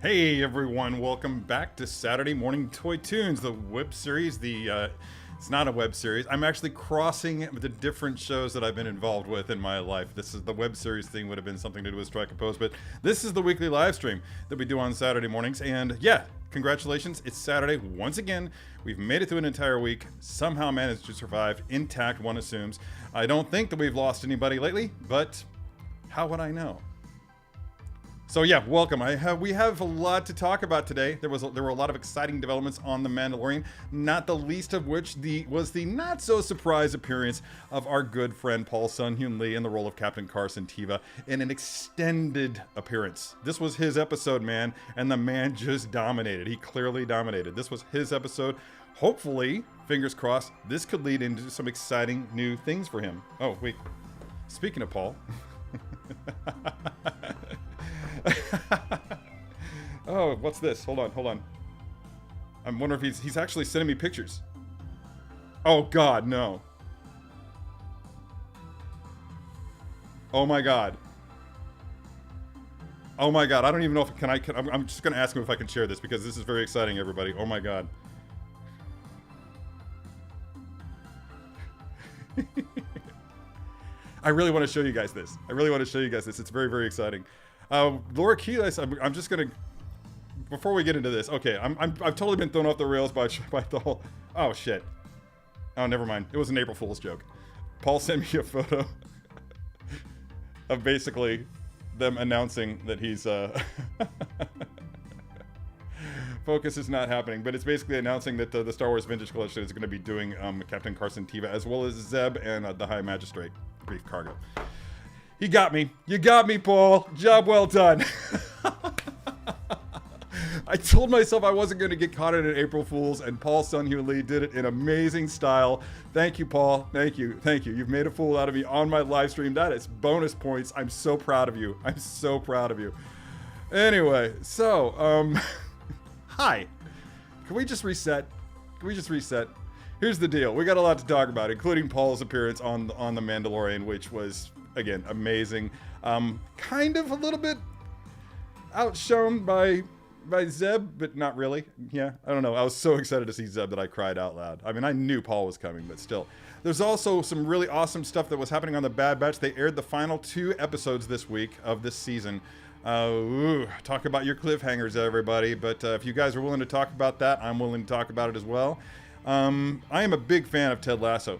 Hey everyone, welcome back to Saturday Morning Toy Tunes, the web series. It's not a web series. I'm actually crossing the different shows that I've been involved with in my life. This is the web series thing would have been something to do with Strike a Pose, but this is the weekly live stream that we do on Saturday mornings. And yeah, congratulations, it's Saturday once again. We've made it through an entire week, somehow managed to survive intact, one assumes. I don't think that we've lost anybody lately, but how would I know? So yeah, welcome. We have a lot to talk about today. There were a lot of exciting developments on The Mandalorian, not the least of which was the not so surprise appearance of our good friend Paul Sun-Hyun Lee in the role of Captain Carson Teva in an extended appearance. This was his episode, man, and the man just dominated. He clearly dominated. This was his episode. Hopefully, fingers crossed, this could lead into some exciting new things for him. Oh, wait. Speaking of Paul. Oh, what's this? Hold on. I'm wondering if he's actually sending me pictures. Oh God, no. Oh my God. Oh my God, I don't even know if I'm just gonna ask him if I can share this because this is very exciting, everybody. Oh my God. I really want to show you guys this. It's very, very exciting. Laura Kuiil, I'm just gonna. Before we get into this, okay, I've totally been thrown off the rails by the whole. Oh shit. Oh, never mind. It was an April Fool's joke. Paul sent me a photo of basically them announcing that he's. Focus is not happening, but it's basically announcing that the Star Wars Vintage Collection is going to be doing Captain Carson Teva as well as Zeb and the High Magistrate. Brief cargo. You got me, Paul. Job well done. I told myself I wasn't going to get caught in an April Fool's, and Paul Sun-Hyun Lee did it in amazing style. Thank you, Paul. Thank you. You've made a fool out of me on my live stream. That is bonus points. I'm so proud of you. Anyway, so, hi. Can we just reset? Here's the deal. We got a lot to talk about, including Paul's appearance on The Mandalorian, which was, again, amazing. Kind of a little bit outshone by Zeb, but not really. Yeah, I don't know. I was so excited to see Zeb that I cried out loud. I mean, I knew Paul was coming, but still. There's also some really awesome stuff that was happening on The Bad Batch. They aired the final 2 episodes this week of this season. Talk about your cliffhangers, everybody. But if you guys are willing to talk about that, I'm willing to talk about it as well. I am a big fan of Ted Lasso.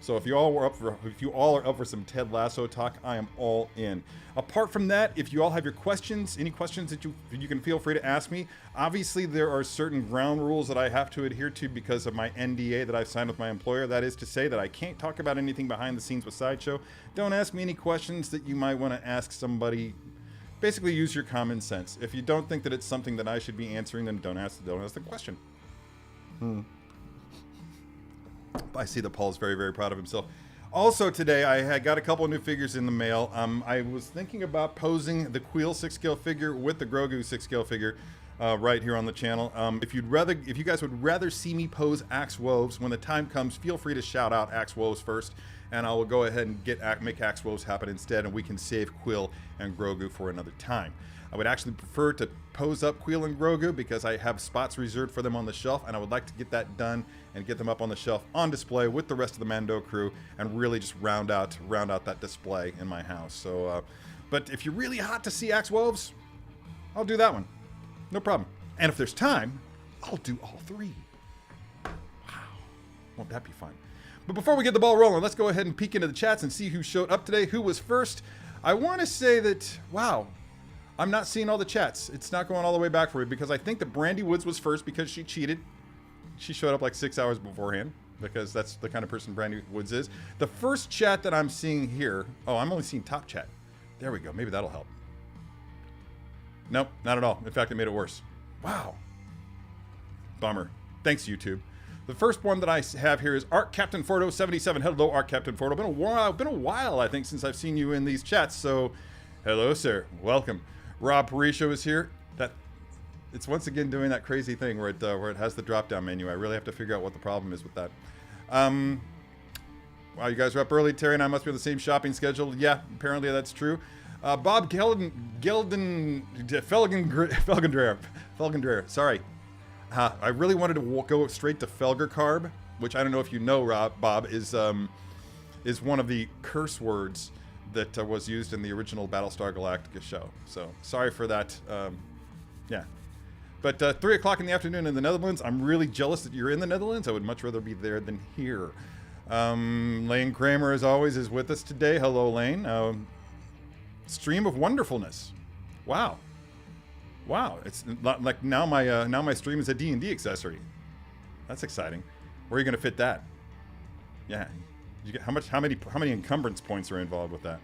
So if you all are up for some Ted Lasso talk, I am all in. Apart from that, if you all have your questions, any questions that you can feel free to ask me. Obviously, there are certain ground rules that I have to adhere to because of my NDA that I've signed with my employer. That is to say that I can't talk about anything behind the scenes with Sideshow. Don't ask me any questions that you might want to ask somebody. Basically, use your common sense. If you don't think that it's something that I should be answering, then don't ask the question. I see that Paul's very, very proud of himself. Also today, I had got a couple of new figures in the mail. I was thinking about posing the Kuiil 6-scale figure with the Grogu 6-scale figure right here on the channel. If you guys would rather see me pose Axe Woves, when the time comes, feel free to shout out Axe Woves first, and I will go ahead and make Axe Woves happen instead, and we can save Kuiil and Grogu for another time. I would actually prefer to pose up Kuiil and Grogu because I have spots reserved for them on the shelf, and I would like to get that done and get them up on the shelf on display with the rest of the Mando crew and really just round out that display in my house. So, but if you're really hot to see Axe Woves, I'll do that one. No problem. And if there's time, I'll do all 3. Wow. Won't that be fun? But before we get the ball rolling, let's go ahead and peek into the chats and see who showed up today, who was first. I want to say that, wow, I'm not seeing all the chats. It's not going all the way back for me because I think that Brandy Woods was first because she cheated. She showed up like 6 hours beforehand because that's the kind of person Brandy Woods is. The first chat that I'm seeing here, oh, I'm only seeing top chat. There we go. Maybe that'll help. Nope, not at all. In fact, it made it worse. Wow. Bummer. Thanks, YouTube. The first one that I have here is Art Captain Fordo 77. Hello, Art Captain Fordo. Been a while, I think, since I've seen you in these chats. So, hello, sir. Welcome. Rob Parisho is here. It's once again doing that crazy thing where it has the drop-down menu. I really have to figure out what the problem is with that. Wow, you guys are up early. Terry and I must be on the same shopping schedule. Yeah, apparently that's true. Bob Felgendreher. Sorry. I really wanted to go straight to Felger Carb, which I don't know if you know, Bob, is one of the curse words that was used in the original Battlestar Galactica show. So sorry for that. Yeah. But 3 o'clock in the afternoon in the Netherlands. I'm really jealous that you're in the Netherlands. I would much rather be there than here. Lane Kramer, as always, is with us today. Hello, Lane. Stream of wonderfulness. Wow. It's not like now my stream is a D&D accessory. That's exciting. Where are you going to fit that? Yeah. You get how many encumbrance points are involved with that?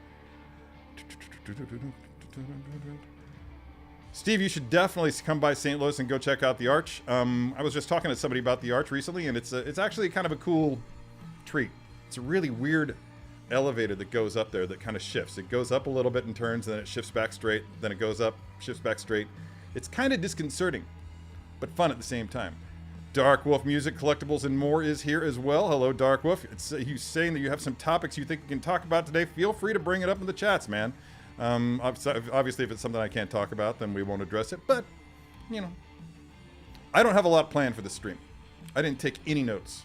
Steve, you should definitely come by St. Louis and go check out the Arch. I was just talking to somebody about the Arch recently, and it's actually kind of a cool treat. It's a really weird elevator that goes up there that kind of shifts. It goes up a little bit and turns, and then it shifts back straight. Then it goes up, shifts back straight. It's kind of disconcerting, but fun at the same time. Dark Wolf Music, Collectibles, and More is here as well. Hello, Dark Wolf. It's he's saying that you have some topics you think we can talk about today. Feel free to bring it up in the chats, man. Obviously, if it's something I can't talk about, then we won't address it. But, you know, I don't have a lot planned for this stream. I didn't take any notes.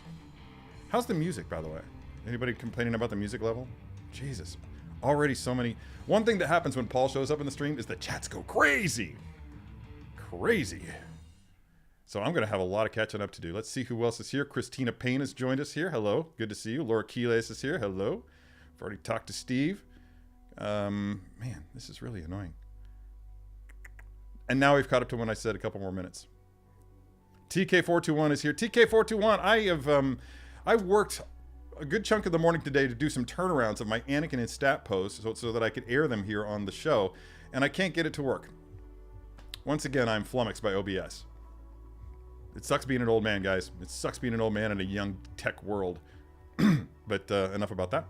How's the music, by the way? Anybody complaining about the music level? Jesus. Already so many. One thing that happens when Paul shows up in the stream is the chats go crazy. Crazy. So I'm going to have a lot of catching up to do. Let's see who else is here. Christina Payne has joined us here. Hello. Good to see you. Laura Keeles is here. Hello. I've already talked to Steve. Man, this is really annoying. And now we've caught up to when I said a couple more minutes. TK421 is here. TK421, I've worked a good chunk of the morning today to do some turnarounds of my Anakin and Stat posts so that I could air them here on the show, and I can't get it to work. Once again, I'm flummoxed by OBS. It sucks being an old man, guys. It sucks being an old man in a young tech world. But enough about that.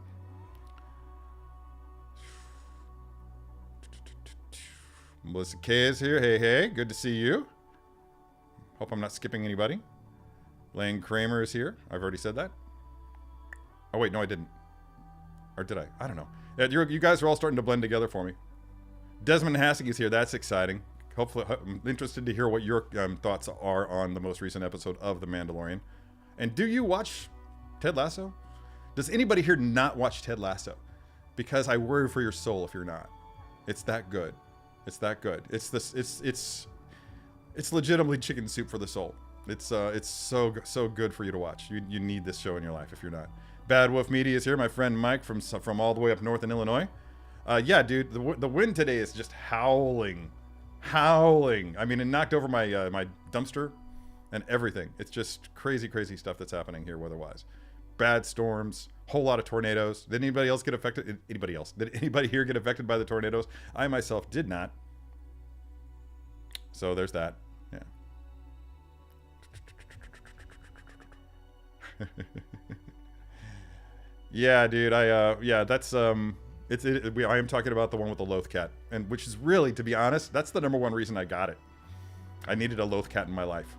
Melissa K is here. Hey. Good to see you. Hope I'm not skipping anybody. Lane Kramer is here. I've already said that. Oh, wait. No, I didn't. Or did I? I don't know. Yeah, you guys are all starting to blend together for me. Desmond Hassig is here. That's exciting. Hopefully, I'm interested to hear what your thoughts are on the most recent episode of The Mandalorian. And do you watch Ted Lasso? Does anybody here not watch Ted Lasso? Because I worry for your soul if you're not. It's that good. It's that good. It's legitimately chicken soup for the soul. It's so good for you to watch. You need this show in your life if you're not. Bad Wolf Media is here. My friend Mike from all the way up north in Illinois. Yeah, dude, the wind today is just howling. I mean, it knocked over my my dumpster and everything. It's just crazy stuff that's happening here weather-wise. Bad storms, whole lot of tornadoes. Did anybody else get affected? Anybody else? Did anybody here get affected by the tornadoes? I myself did not. So there's that. Yeah. Yeah, dude. That's I am talking about the one with the Loth cat, and which is really, to be honest, that's the number one reason I got it. I needed a Loth cat in my life.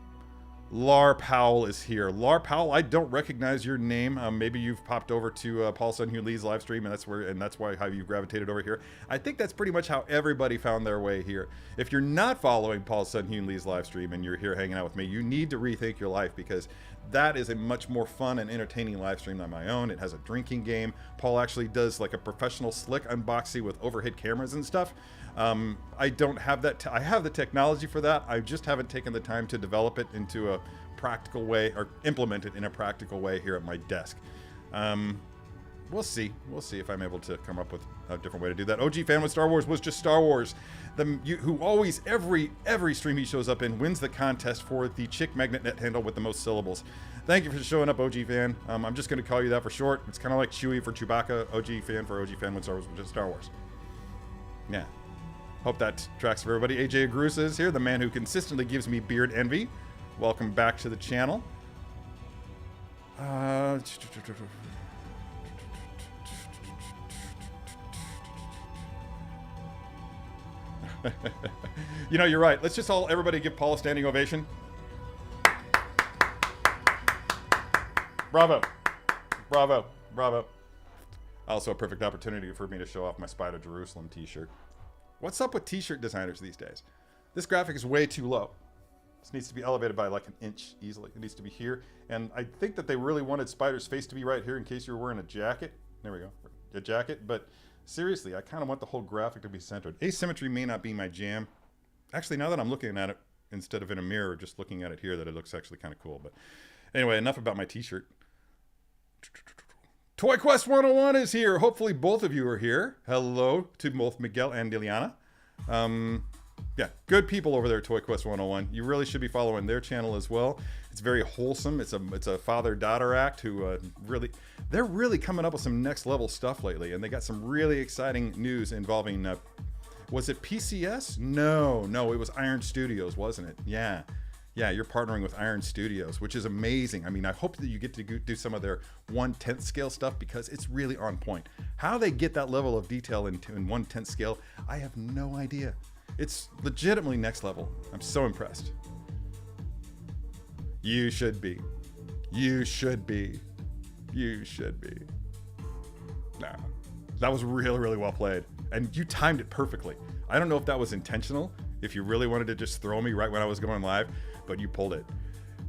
Lar Powell is here. Lar Powell, I don't recognize your name. Maybe you've popped over to Paul Sun-Hugh Lee's live stream, and that's why how you gravitated over here. I think that's pretty much how everybody found their way here. If you're not following Paul Sun-Hugh Lee's live stream and you're here hanging out with me, you need to rethink your life, because that is a much more fun and entertaining live stream than my own. It has a drinking game. Paul actually does like a professional slick unboxing with overhead cameras and stuff. I don't have that. I have the technology for that. I just haven't taken the time to develop it into a practical way, or implement it in a practical way here at my desk. We'll see. We'll see if I'm able to come up with a different way to do that. OG Fan with Star Wars was just Star Wars. Who always, every stream he shows up in, wins the contest for the chick magnet net handle with the most syllables. Thank you for showing up, OG Fan. I'm just going to call you that for short. It's kind of like Chewie for Chewbacca, OG Fan for OG Fan with Star Wars was just Star Wars. Yeah. Hope that tracks for everybody. AJ Agrusa is here, the man who consistently gives me beard envy. Welcome back to the channel. You know, you're right. Let's just everybody give Paul a standing ovation. Bravo. Bravo. Bravo. Also a perfect opportunity for me to show off my Spider Jerusalem t-shirt. What's up with t-shirt designers these days? This graphic is way too low. This needs to be elevated by like an inch easily. It needs to be here. And I think that they really wanted Spider's face to be right here in case you were wearing a jacket. There we go. A jacket. But seriously, I kind of want the whole graphic to be centered. Asymmetry may not be my jam. Actually, now that I'm looking at it instead of in a mirror, just looking at it here, that it looks actually kind of cool. But anyway, enough about my t-shirt. Toy Quest 101 is here. Hopefully both of you are here. Hello to both Miguel and Liliana. Yeah, good people over there at Toy Quest 101. You really should be following their channel as well. It's very wholesome. It's a father-daughter act who they're really coming up with some next level stuff lately, and they got some really exciting news involving was it PCS? No, it was Iron Studios, wasn't it? Yeah, you're partnering with Iron Studios, which is amazing. I mean, I hope that you get to do some of their 1/10 scale stuff because it's really on point. How they get that level of detail in 1/10 scale, I have no idea. It's legitimately next level. I'm so impressed. You should be. You should be. You should be. Nah, that was really, really well played. And you timed it perfectly. I don't know if that was intentional, if you really wanted to just throw me right when I was going live, but you pulled it.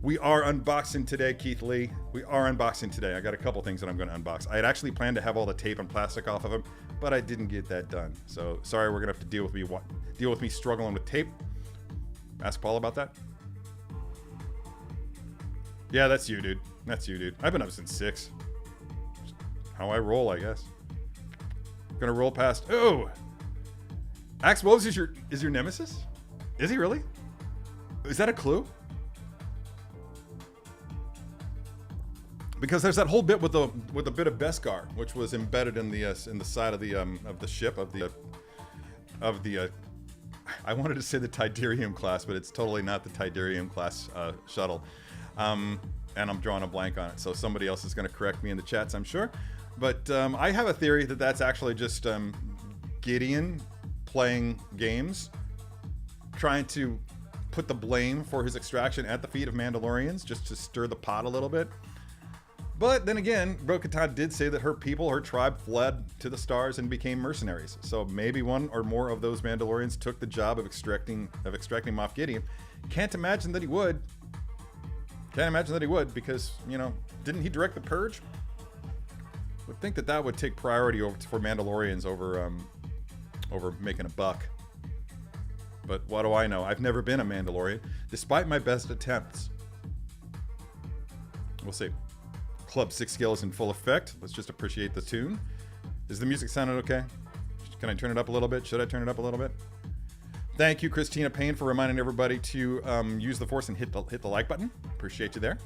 We are unboxing today, Keith Lee. We are unboxing today. I got a couple things that I'm going to unbox. I had actually planned to have all the tape and plastic off of them, but I didn't get that done. So sorry, we're gonna have to deal with me struggling with tape. Ask Paul about that. Yeah, that's you, dude. That's you, dude. I've been up since 6. Just how I roll, I guess. Gonna roll past. Oh, Axe Woves is your nemesis? Is he really? Is that a clue? Because there's that whole bit with a bit of Beskar, which was embedded in the side of the ship of the I wanted to say the Tidarium class, but it's totally not the Tidarium class shuttle. And I'm drawing a blank on it, so somebody else is going to correct me in the chats, I'm sure. But I have a theory that that's actually just Gideon playing games, trying to put the blame for his extraction at the feet of Mandalorians, just to stir the pot a little bit. But then again, Bo-Katan did say that her people, her tribe, fled to the stars and became mercenaries. So maybe one or more of those Mandalorians took the job of extracting Moff Gideon. Can't imagine that he would. Can't imagine that he would, because, you know, didn't he direct the Purge? Would think that would take priority for Mandalorians over making a buck. But what do I know? I've never been a Mandalorian, despite my best attempts. We'll see. Club 6 scale is in full effect. Let's just appreciate the tune. Is the music sounding okay? Can I turn it up a little bit? Should I turn it up a little bit? Thank you, Christina Payne, for reminding everybody to use the Force and hit the like button. Appreciate you there.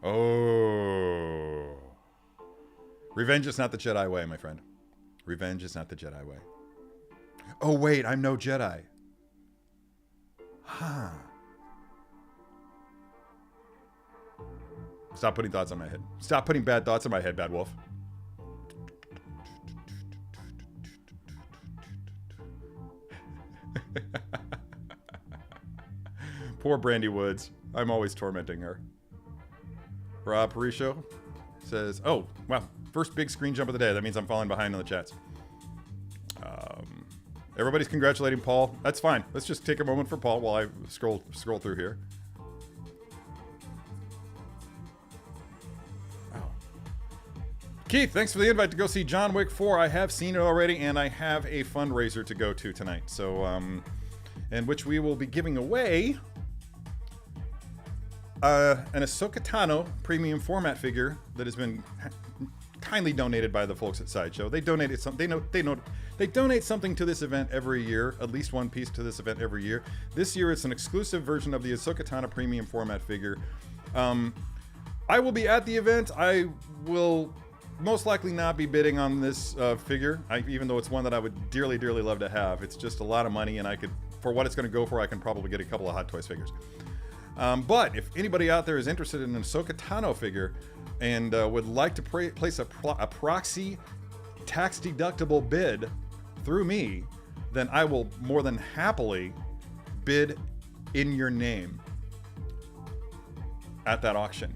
Oh. Revenge is not the Jedi way, my friend. Revenge is not the Jedi way. Oh, wait, I'm no Jedi. Huh. Stop putting thoughts on my head. Stop putting bad thoughts in my head, Bad Wolf. Poor Brandy Woods. I'm always tormenting her. Rob Parisho says, oh, wow. First big screen jump of the day. That means I'm falling behind on the chats. Everybody's congratulating Paul. That's fine. Let's just take a moment for Paul while I scroll through here. Oh. Keith, thanks for the invite to go see John Wick 4. I have seen it already, and I have a fundraiser to go to tonight. So, in which we will be giving away an Ahsoka Tano premium format figure that has been kindly donated by the folks at Sideshow. They donated some. They donate something to this event every year, at least one piece to this event every year. This year, it's an exclusive version of the Ahsoka Tano premium format figure. I will be at the event. I will most likely not be bidding on this figure, even though it's one that I would dearly, dearly love to have. It's just a lot of money, and I could, for what it's going to go for, I can probably get a couple of Hot Toys figures. But if anybody out there is interested in an Ahsoka Tano figure and would like to place a proxy tax-deductible bid through me, then I will more than happily bid in your name. at that auction.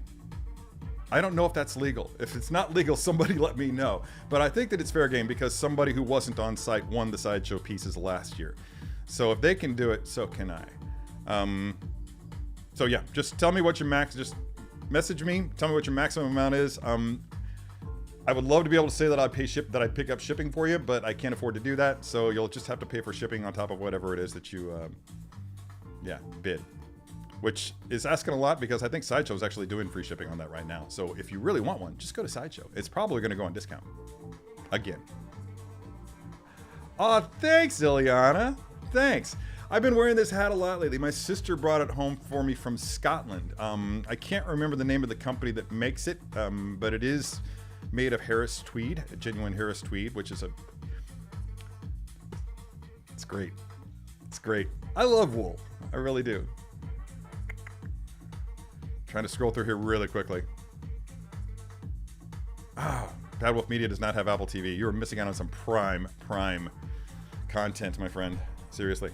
I don't know if that's legal. If it's not legal, somebody let me know. But I think that it's fair game because somebody who wasn't on site won the sideshow pieces last year. So if they can do it, so can I. So yeah, just tell me what your just message me. Tell me what your maximum amount is. I would love to be able to say that I'd pick up shipping for you, but I can't afford to do that. So you'll just have to pay for shipping on top of whatever it is that you, bid. Which is asking a lot because I think Sideshow is actually doing free shipping on that right now. So if you really want one, just go to Sideshow. It's probably going to go on discount. Again. Oh, thanks, Ileana. Thanks. I've been wearing this hat a lot lately. My sister brought it home for me from Scotland. I can't remember the name of the company that makes it, but it is made of Harris tweed, a genuine Harris tweed, which is it's great. It's great. I love wool. I really do. Trying to scroll through here really quickly. Bad Wolf Media does not have Apple TV. You're missing out on some prime content, my friend. Seriously.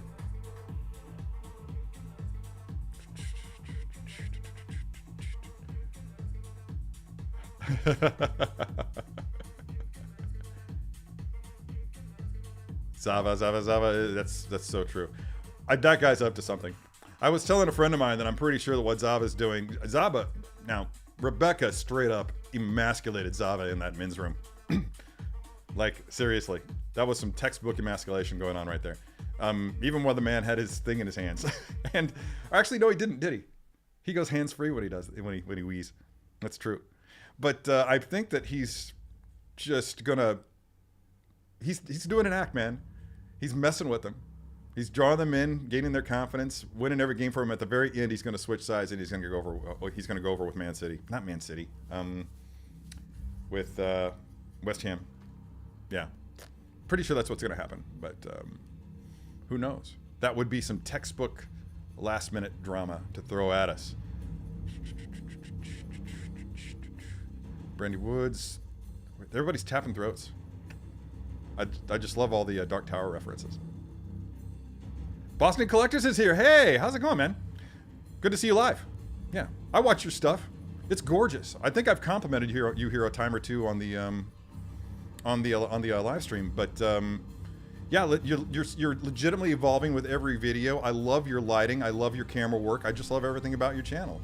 Zava. That's so true. That guy's up to something. I was telling a friend of mine that I'm pretty sure that what Zava's doing. Now, Rebecca straight up emasculated Zava in that men's room. Like, seriously. That was some textbook emasculation going on right there. Even while the man had his thing in his hands. And actually, no, he didn't, did he? He goes hands-free when he wheezes. That's true. But I think that he's just gonna... He's doing an act, man. He's messing with them. He's drawing them in, gaining their confidence, winning every game for him. At the very end, he's going to switch sides and he's going to go over. He's going to go over with Man City, not Man City, with West Ham. Yeah, pretty sure that's what's going to happen. But who knows? That would be some textbook last-minute drama to throw at us. Brandy Woods. Everybody's tapping throats. I just love all the Dark Tower references. Boston Collectors is here. Hey, how's it going, man? Good to see you live. Yeah, I watch your stuff. It's gorgeous. I think I've complimented you here a time or two on the live stream, but yeah, you're legitimately evolving with every video. I love your lighting. I love your camera work. I just love everything about your channel.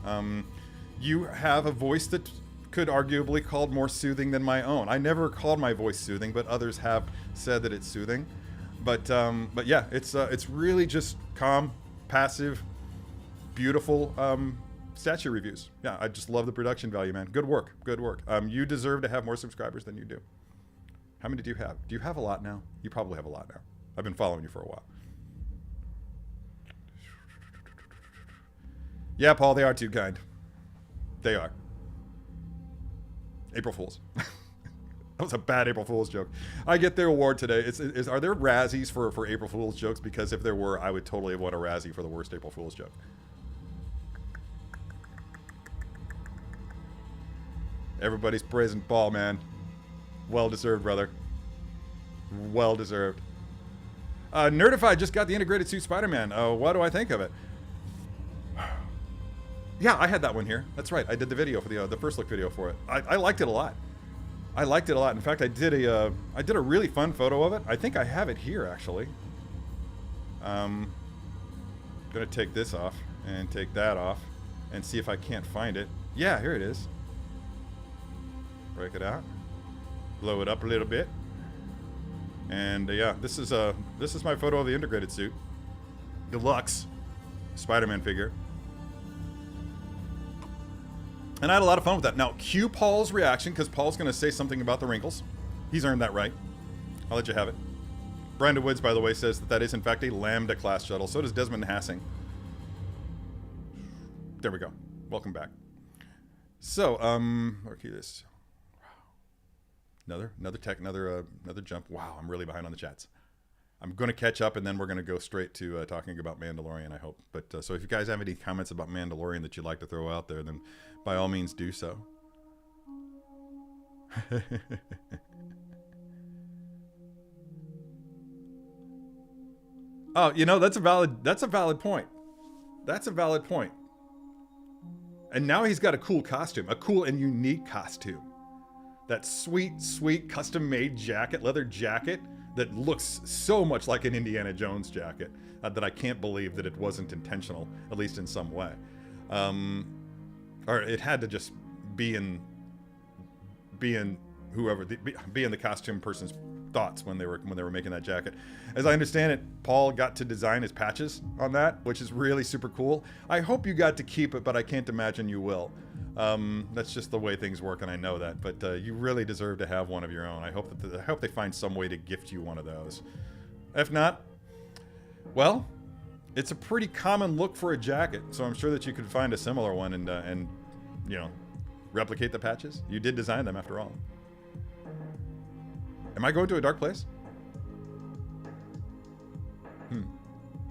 You have a voice that could arguably called more soothing than my own. I never called my voice soothing, but others have said that it's soothing. But yeah, it's really just calm, passive, beautiful statue reviews. Yeah, I just love the production value, man. Good work, good work. You deserve to have more subscribers than you do. How many do you have? Do you have a lot now? You probably have a lot now. I've been following you for a while. Yeah, Paul, they are too kind. They are. April Fools. That was a bad April Fool's joke. I get their award today. Are there Razzies for April Fool's jokes? Because if there were, I would totally have won a Razzie for the worst April Fool's joke. Everybody's praising Paul, man. Well deserved, brother. Well deserved. Nerdified just got the integrated suit Spider-Man. What do I think of it? Yeah, I had that one here. That's right. I did the video for the first look video for it. I liked it a lot. I liked it a lot. In fact, I did a really fun photo of it. I think I have it here actually. Gonna take this off and take that off and see if I can't find it. Yeah, here it is. Break it out. Blow it up a little bit. And yeah, this is my photo of the integrated suit. Deluxe Spider-Man figure. And I had a lot of fun with that. Now, cue Paul's reaction, because Paul's going to say something about the wrinkles. He's earned that right. I'll let you have it. Brandon Woods, by the way, says that is, in fact, a Lambda-class shuttle. So does Desmond Hassing. There we go. Welcome back. So, okay, this. Wow. Another jump. Wow, I'm really behind on the chats. I'm going to catch up, and then we're going to go straight to talking about Mandalorian, I hope. But so if you guys have any comments about Mandalorian that you'd like to throw out there, then by all means do so. Oh, you know, that's a valid point. That's a valid point. And now he's got a cool costume, a cool and unique costume. That sweet, sweet custom-made jacket, leather jacket that looks so much like an Indiana Jones jacket that I can't believe that it wasn't intentional, at least in some way. Or it had to just be in whoever, be in the costume person's thoughts when they were making that jacket. As I understand it, Paul got to design his patches on that, which is really super cool. I hope you got to keep it, but I can't imagine you will. That's just the way things work, and I know that. But you really deserve to have one of your own. I hope they find some way to gift you one of those. If not, well, it's a pretty common look for a jacket, so I'm sure that you could find a similar one and you know, replicate the patches. You did design them after all. Am I going to a dark place?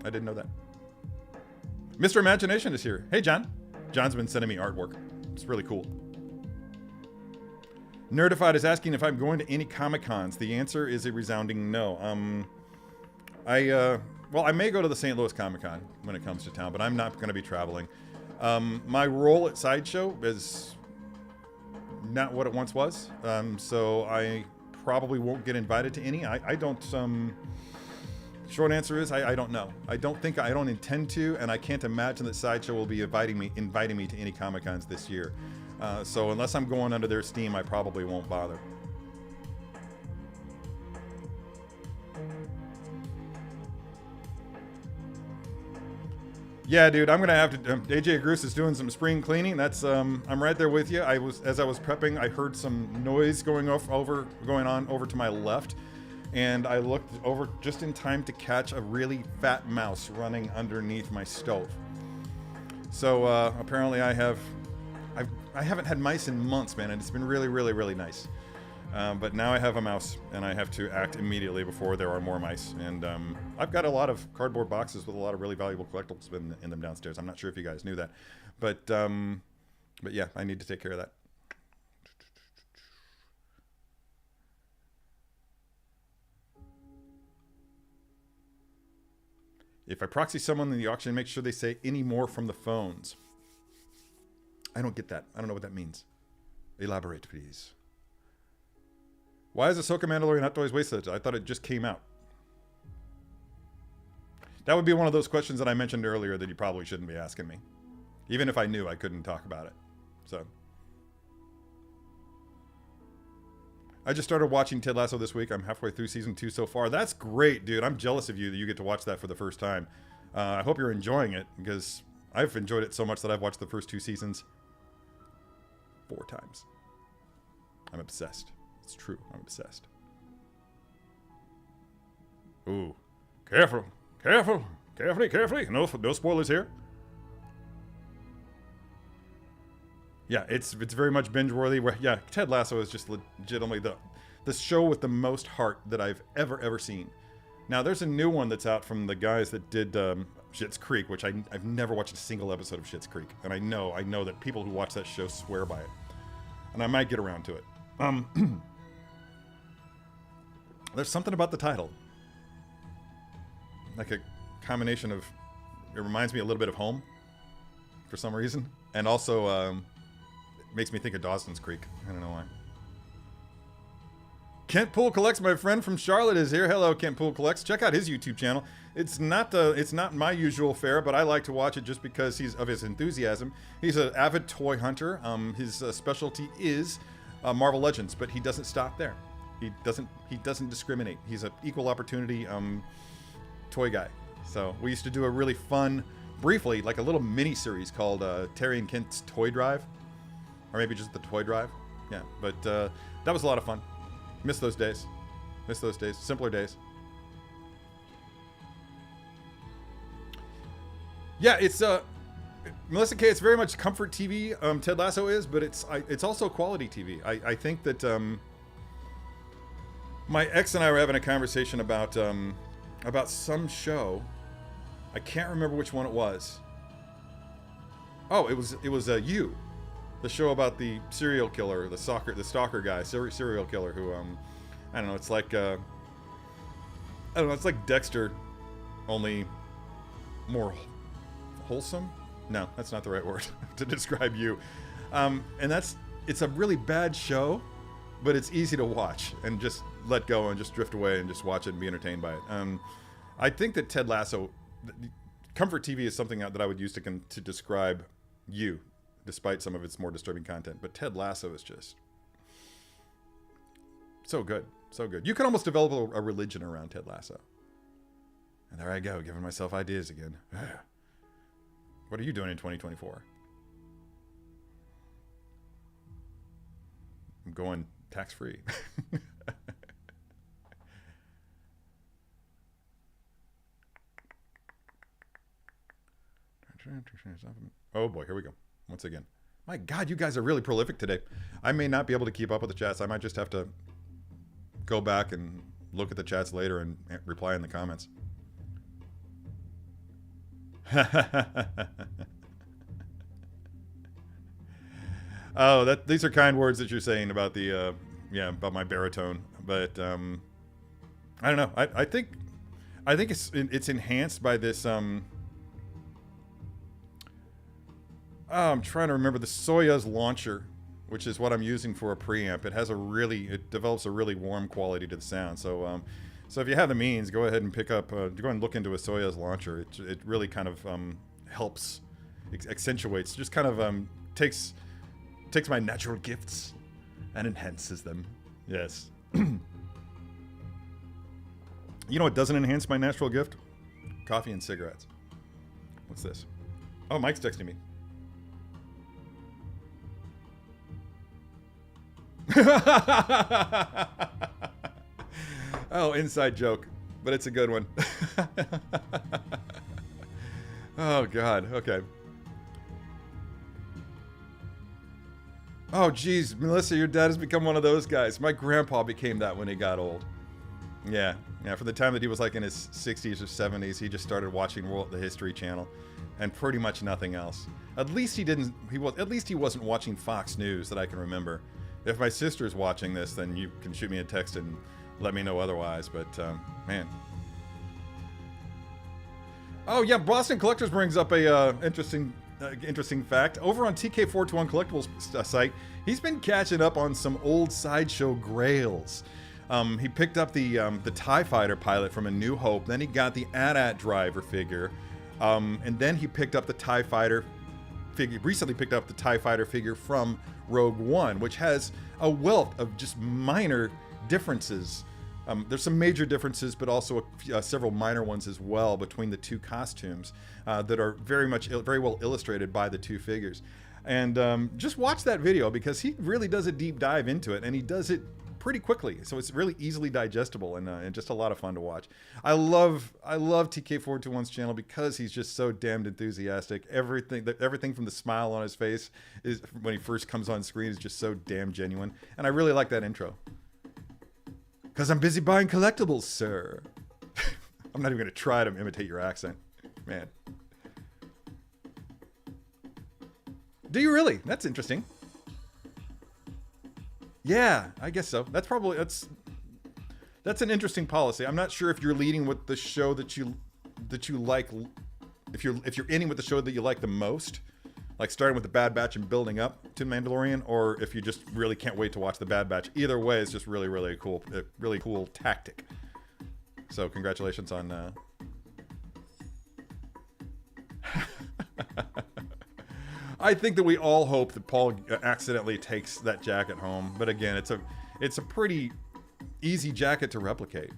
I didn't know that. Mr. Imagination is here. Hey, John. John's been sending me artwork. It's really cool. Nerdified is asking if I'm going to any Comic-Cons. The answer is a resounding no. Well, I may go to the St. Louis Comic-Con when it comes to town, but I'm not going to be traveling. My role at Sideshow is not what it once was, so I probably won't get invited to any. I don't. Short answer is I don't know. I don't intend to, and I can't imagine that Sideshow will be inviting me to any Comic-Cons this year. So unless I'm going under their steam, I probably won't bother. Yeah, dude, I'm gonna have to. AJ Groose is doing some spring cleaning. That's I'm right there with you. As I was prepping, I heard some noise going on over to my left, and I looked over just in time to catch a really fat mouse running underneath my stove. So apparently I haven't had mice in months, man, and it's been really, really, really nice. But now I have a mouse, and I have to act immediately before there are more mice. And I've got a lot of cardboard boxes with a lot of really valuable collectibles in them downstairs. I'm not sure if you guys knew that, but yeah, I need to take care of that. If I proxy someone in the auction, make sure they say any more from the phones. I don't get that. I don't know what that means. Elaborate, please. Why is Ahsoka Mandalorian Hot Toys wasted? I thought it just came out. That would be one of those questions that I mentioned earlier that you probably shouldn't be asking me. Even if I knew, I couldn't talk about it. So. I just started watching Ted Lasso this week. I'm halfway through season 2 so far. That's great, dude. I'm jealous of you that you get to watch that for the first time. I hope you're enjoying it, because I've enjoyed it so much that I've watched the first 2 seasons 4 times. I'm obsessed. It's true. I'm obsessed. Ooh. Careful. Careful. Carefully. No spoilers here. Yeah, it's very much binge-worthy. Yeah, Ted Lasso is just legitimately the show with the most heart that I've ever seen. Now, there's a new one that's out from the guys that did Schitt's Creek, which I've never watched a single episode of Schitt's Creek. And I know that people who watch that show swear by it. And I might get around to it. There's something about the title. Like a combination of... It reminds me a little bit of Home. For some reason. And also, it makes me think of Dawson's Creek. I don't know why. Kent Poole Collects, my friend from Charlotte, is here. Hello, Kent Poole Collects. Check out his YouTube channel. It's not my usual fare, but I like to watch it just because of his enthusiasm. He's an avid toy hunter. His specialty is Marvel Legends, but he doesn't stop there. He doesn't discriminate. He's an equal opportunity toy guy. So we used to do a really fun, briefly, like a little mini series called Terry and Kent's Toy Drive, or maybe just the Toy Drive. Yeah, but that was a lot of fun. Miss those days. Simpler days. Yeah, it's Melissa K. It's very much comfort TV. Ted Lasso is, but it's also quality TV. I think that my ex and I were having a conversation about some show. I can't remember which one it was. Oh, it was You. The show about the serial killer, the stalker guy, serial killer who, I don't know, it's like, it's like Dexter, only more wholesome, No, that's not the right word to describe you. It's a really bad show, but it's easy to watch and just let go and just drift away and just watch it and be entertained by it. I think that Ted Lasso, comfort TV is something that I would use to describe you, despite some of its more disturbing content. But Ted Lasso is just so good, so good. You can almost develop a religion around Ted Lasso. And there I go, giving myself ideas again. What are you doing in 2024? I'm going tax-free. Oh boy, here we go. Once again. My God, you guys are really prolific today. I may not be able to keep up with the chats. I might just have to go back and look at the chats later and reply in the comments. Oh, these are kind words that you're saying about the about my baritone, but I don't know. I think it's enhanced by this I'm trying to remember the Soyuz launcher, which is what I'm using for a preamp. It develops a really warm quality to the sound. So so if you have the means, go ahead and pick up, go and look into a Soyuz launcher. It really kind of helps, accentuates, just kind of takes my natural gifts and enhances them. Yes. You know what doesn't enhance my natural gift? Coffee and cigarettes. What's this? Oh, Mike's texting me. Oh, inside joke, but it's a good one. Oh God, okay. Oh geez, Melissa, your dad has become one of those guys. My grandpa became that when he got old. Yeah, from the time that he was like in his 60s or 70s, he just started watching the History Channel and pretty much nothing else. At least he wasn't watching Fox News that I can remember. If my sister's watching this, then you can shoot me a text and let me know otherwise, but man. Oh yeah, Boston Collectors brings up a interesting fact. Over on TK421 Collectibles site, he's been catching up on some old Sideshow grails. He picked up the TIE Fighter pilot from A New Hope, then he got the AT-AT driver figure, and then he picked up the TIE Fighter figure, recently picked up the TIE Fighter figure from Rogue One, which has a wealth of just minor differences. There's some major differences, but also several minor ones as well between the two costumes that are very well illustrated by the two figures. And just watch that video because he really does a deep dive into it, and he does it pretty quickly. So it's really easily digestible and just a lot of fun to watch. I love TK421's channel because he's just so damned enthusiastic. Everything from the smile on his face is when he first comes on screen is just so damn genuine. And I really like that intro. Because I'm busy buying collectibles, sir. I'm not even going to try to imitate your accent. Man. Do you really? That's interesting. Yeah, I guess so. That's an interesting policy. I'm not sure if you're leading with the show that you like, if you're ending with the show that you like the most, like starting with the Bad Batch and building up to Mandalorian, or if you just really can't wait to watch the Bad Batch. Either way, it's just really cool tactic. So congratulations on I think that we all hope that Paul accidentally takes that jacket home, but again, it's a pretty easy jacket to replicate.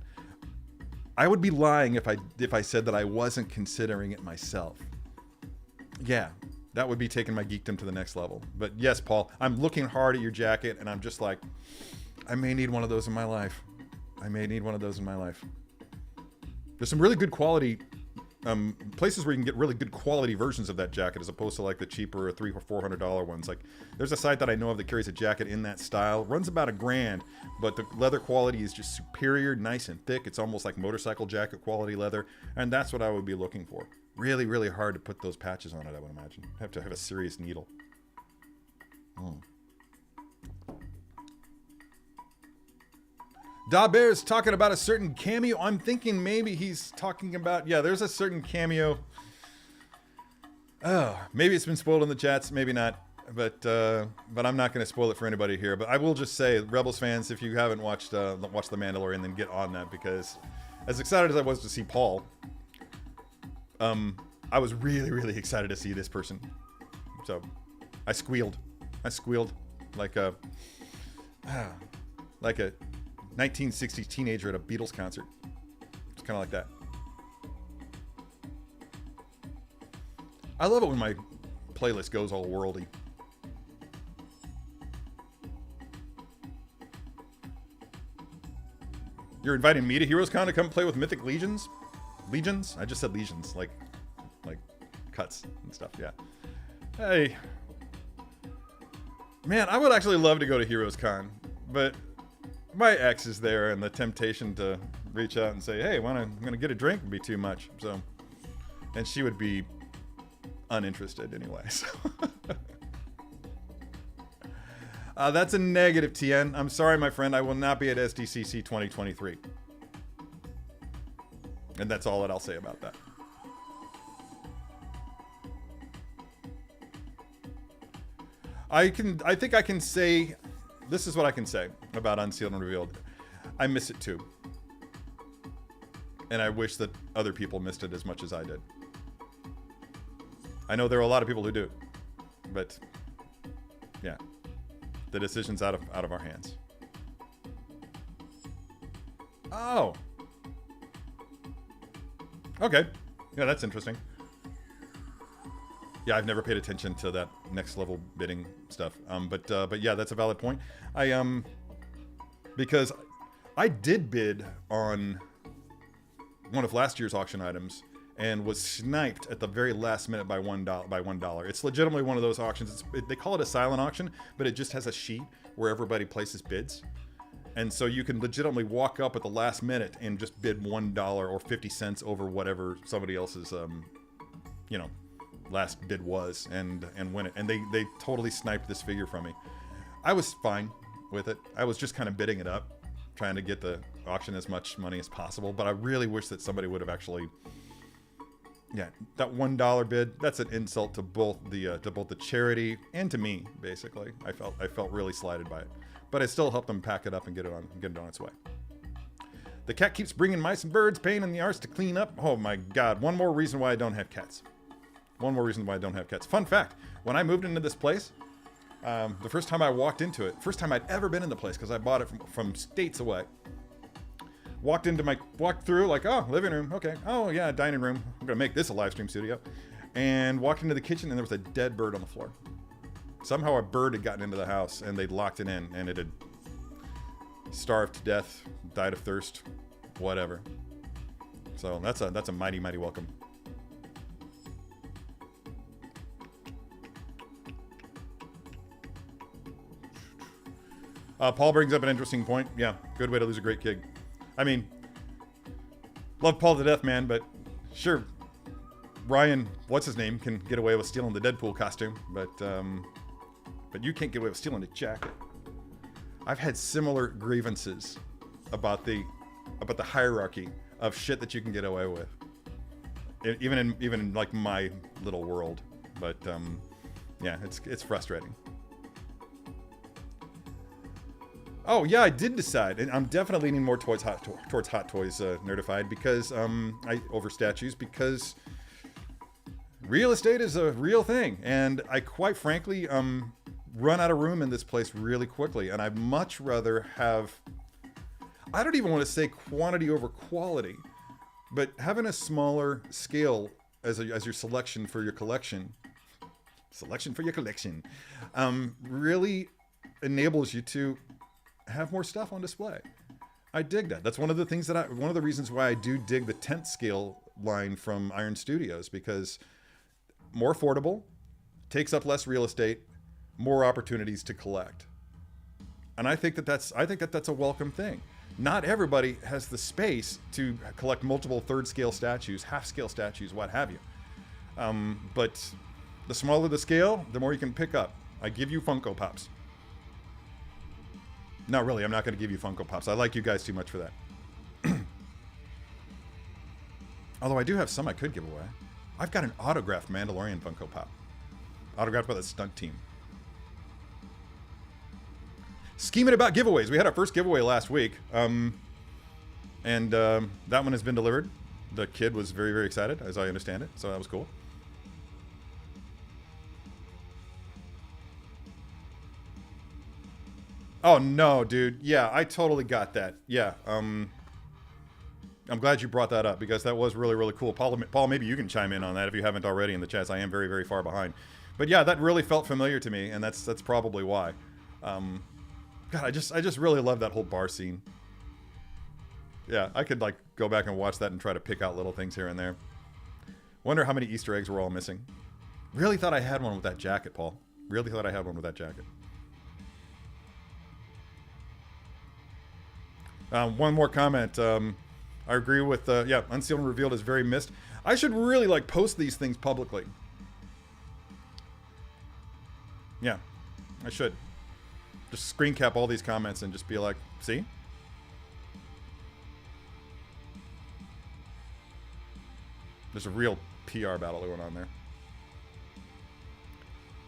I would be lying if I said that I wasn't considering it myself. Yeah, that would be taking my geekdom to the next level. But yes, Paul, I'm looking hard at your jacket, and I'm just like, I may need one of those in my life. There's some really good quality places where you can get really good quality versions of that jacket as opposed to like the cheaper $300 or $400 ones. Like there's a site that I know of that carries a jacket in that style, runs about $1,000, but the leather quality is just superior, nice and thick. It's almost like motorcycle jacket quality leather, and that's what I would be looking for. Really hard to put those patches on it, I would imagine. Have to have a serious needle. Da Bear's talking about a certain cameo. I'm thinking maybe he's talking about, yeah, there's a certain cameo. Oh, maybe it's been spoiled in the chats, maybe not. But I'm not going to spoil it for anybody here. But I will just say, Rebels fans, if you haven't watched The Mandalorian, then get on that, because as excited as I was to see Paul, I was really, really excited to see this person. So I squealed. like a 1960s teenager at a Beatles concert. It's kind of like that. I love it when my playlist goes all worldy. You're inviting me to HeroesCon to come play with Mythic Legions? Legions? I just said legions, like cuts and stuff, yeah. Hey. Man, I would actually love to go to HeroesCon, but my ex is there, and the temptation to reach out and say, hey, I'm gonna get a drink would be too much. So, and she would be uninterested anyway, so. That's a negative, TN. I'm sorry, my friend. I will not be at SDCC 2023. And that's all that I'll say about that. I think I can say, this is what I can say about Unsealed and Revealed. I miss it too. And I wish that other people missed it as much as I did. I know there are a lot of people who do. But, yeah. The decision's out of our hands. Oh. Okay. Yeah, that's interesting. Yeah, I've never paid attention to that next level bidding stuff. But yeah, that's a valid point. Because I did bid on one of last year's auction items and was sniped at the very last minute by $1. It's legitimately one of those auctions. They call it a silent auction, but it just has a sheet where everybody places bids. And so you can legitimately walk up at the last minute and just bid $1 or 50 cents over whatever somebody else's, last bid was and win it. And they totally sniped this figure from me. I was fine with it. I was just kind of bidding it up, trying to get the auction as much money as possible. But I really wish that somebody would have actually... Yeah, that $1 bid, that's an insult to both the charity and to me, basically. I felt really slighted by it. But I still helped them pack it up and get it on its way. The cat keeps bringing mice and birds, pain in the arse to clean up. Oh my god, one more reason why I don't have cats. Fun fact, when I moved into this place, the first time I walked into it, first time I'd ever been in the place, because I bought it from states away. Walked through, like, oh, living room, okay. Oh, yeah, dining room. I'm gonna make this a live stream studio. And walked into the kitchen, and there was a dead bird on the floor. Somehow a bird had gotten into the house, and they'd locked it in, and it had starved to death, died of thirst, whatever. So that's a mighty, mighty welcome. Paul brings up an interesting point. Yeah, good way to lose a great kid. I mean, love Paul to death, man, but sure, Ryan, what's his name, can get away with stealing the Deadpool costume, but you can't get away with stealing a jacket. I've had similar grievances about the hierarchy of shit that you can get away with, even in like my little world. But yeah, it's frustrating. Oh yeah, I did decide, and I'm definitely leaning more towards Hot Toys Nerdified, because over statues, because real estate is a real thing, and I quite frankly run out of room in this place really quickly, and I'd much rather have, I don't even want to say quantity over quality, but having a smaller scale as your selection for your collection, really enables you to have more stuff on display. I dig that. That's one of the things one of the reasons why I do dig the 10th scale line from Iron Studios, because more affordable, takes up less real estate, more opportunities to collect. And I think that's a welcome thing. Not everybody has the space to collect multiple third scale statues, half scale statues, what have you. But the smaller the scale, the more you can pick up. I give you Funko Pops. Not really, I'm not going to give you Funko Pops. I like you guys too much for that. Although I do have some I could give away. I've got an autographed Mandalorian Funko Pop. Autographed by the stunt team. Scheming about giveaways. We had our first giveaway last week. And that one has been delivered. The kid was very, very excited, as I understand it. So that was cool. Oh, no, dude. Yeah, I totally got that. Yeah. I'm glad you brought that up because that was really, really cool. Paul, maybe you can chime in on that if you haven't already in the chats. I am very, very far behind. But yeah, that really felt familiar to me, and that's probably why. God, I just really love that whole bar scene. Yeah, I could like go back and watch that and try to pick out little things here and there. Wonder how many Easter eggs we're all missing. Really thought I had one with that jacket, Paul. Really thought I had one with that jacket. One more comment. I agree with, yeah, Unsealed and Revealed is very missed. I should really, like, post these things publicly. Yeah, I should. Just screen cap all these comments and just be like, see? There's a real PR battle going on there.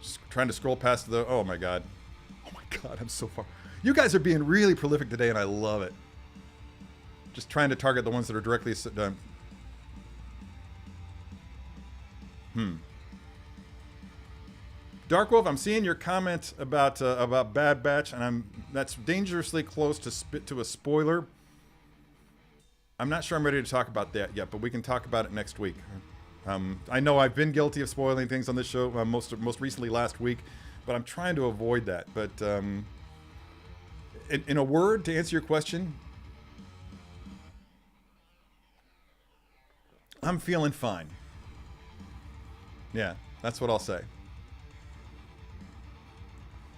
Just trying to scroll past the, oh my God. Oh my God, I'm so far. You guys are being really prolific today and I love it. Just trying to target the ones that are directly done. Dark Wolf, I'm seeing your comment about Bad Batch, and that's dangerously close to a spoiler. I'm not sure I'm ready to talk about that yet, but we can talk about it next week. I know I've been guilty of spoiling things on this show, most recently last week, but I'm trying to avoid that. But in a word, to answer your question, I'm feeling fine. Yeah, that's what I'll say.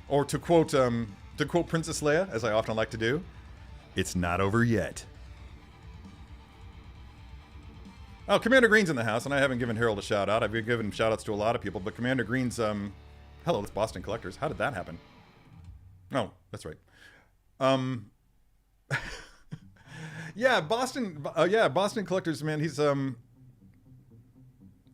Or to quote Princess Leia, as I often like to do, it's not over yet. Oh, Commander Green's in the house, and I haven't given Harold a shout out. I've been giving shout outs to a lot of people, but Commander Green's hello, it's Boston Collectors. How did that happen? Oh, that's right. Yeah, Boston Collectors, man, he's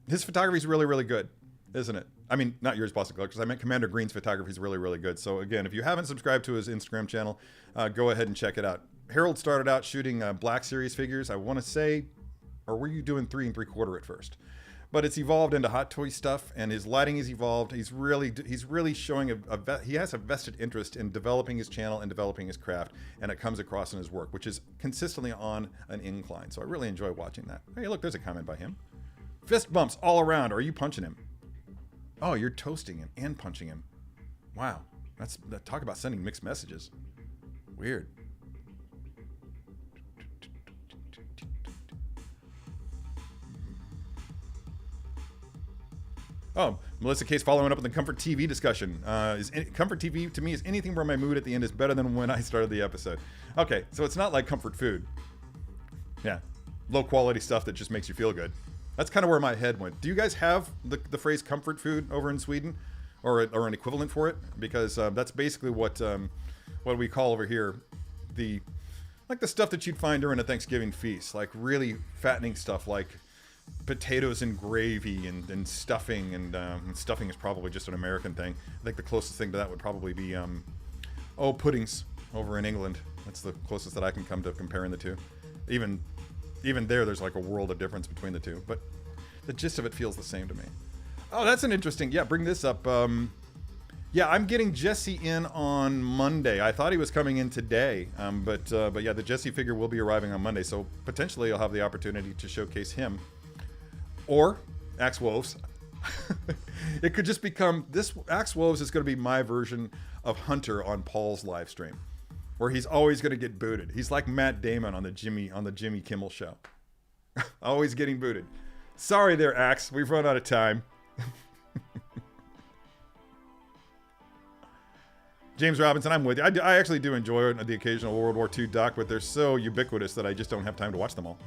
his photography's really, really good, isn't it? I mean, not yours, Boston Collectors. I meant Commander Green's photography's really, really good. So again, if you haven't subscribed to his Instagram channel, go ahead and check it out. Harold started out shooting Black Series figures. I want to say, or were you doing 3 3/4 at first? But it's evolved into Hot Toy stuff, and his lighting has evolved. He's really showing he has a vested interest in developing his channel and developing his craft, and it comes across in his work, which is consistently on an incline. So I really enjoy watching that. Hey, look, there's a comment by him. Fist bumps all around. Are you punching him? Oh, you're toasting him and punching him. Wow, talk about sending mixed messages. Weird. Oh, Melissa Case following up on the Comfort TV discussion. Comfort TV to me is anything where my mood at the end is better than when I started the episode. Okay, so it's not like comfort food. Yeah, low quality stuff that just makes you feel good. That's kind of where my head went. Do you guys have the phrase comfort food over in Sweden, or an equivalent for it? Because that's basically what we call over here the stuff that you'd find during a Thanksgiving feast, like really fattening stuff like potatoes and gravy and stuffing, and stuffing is probably just an American thing. I think the closest thing to that would probably be puddings over in England. That's the closest that I can come to comparing the two. Even there's like a world of difference between the two, but the gist of it feels the same to me. Oh, that's an interesting, yeah, bring this up. Yeah, I'm getting Jesse in on Monday. I thought he was coming in today, but yeah, the Jesse figure will be arriving on Monday, so potentially I'll have the opportunity to showcase him. Or Axe Wolves. It could just become, this Axe Wolves is going to be my version of Hunter on Paul's live stream, where he's always going to get booted. He's like Matt Damon on the Jimmy Kimmel show. Always getting booted. Sorry there, Axe. We've run out of time. James Robinson, I'm with you. I actually do enjoy the occasional World War II doc, but they're so ubiquitous that I just don't have time to watch them all.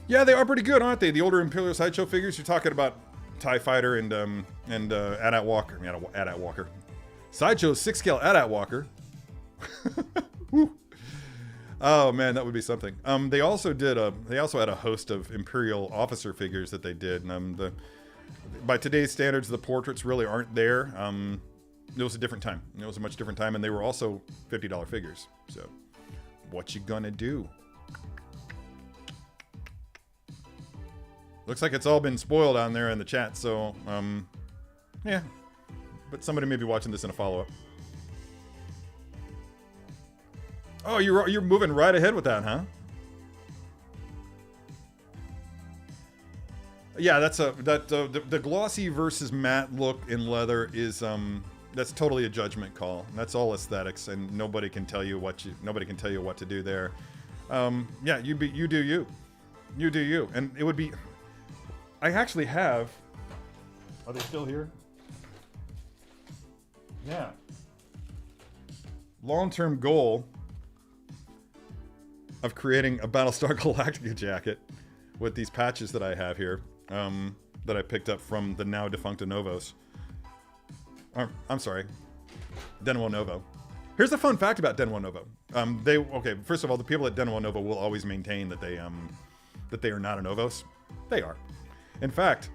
Yeah, they are pretty good, aren't they? The older Imperial Sideshow figures. You're talking about TIE Fighter and AT-AT Walker. AT-AT Walker. Sideshow's 6-scale AT-AT Walker. Oh man, that would be something. They also had a host of Imperial officer figures that they did. By today's standards, the portraits really aren't there. It was a different time. It was a much different time, and they were also $50 figures. So, what you gonna do? Looks like it's all been spoiled down there in the chat. So, yeah. But somebody may be watching this in a follow-up. Oh, you're moving right ahead with that, huh? Yeah, that's the glossy versus matte look in leather is that's totally a judgment call. That's all aesthetics, and nobody can tell you what to do there. Yeah, you do you, and it would be. I actually have. Are they still here? Yeah. Long-term goal of creating a Battlestar Galactica jacket with these patches that I have here, that I picked up from the now defunct Novos. I'm sorry, Denwo Novo. Here's a fun fact about Denwo Novo. First of all, the people at Denwo Novo will always maintain that they are not a Novos. They are. In fact,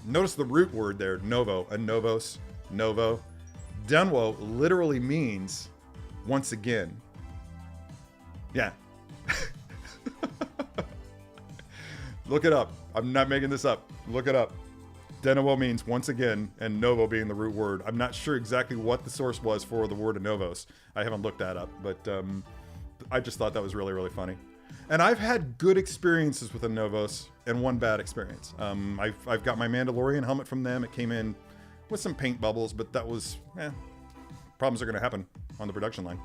notice the root word there, Novo, a Novos, Novo. Denwo literally means once again. Yeah. Look it up. I'm not making this up. Look it up. Denwo means once again, and Novo being the root word. I'm not sure exactly what the source was for the word Novos. I haven't looked that up, but I just thought that was really, really funny. And I've had good experiences with the Novos and one bad experience. I've got my Mandalorian helmet from them. It came in with some paint bubbles, but that was, problems are going to happen on the production line.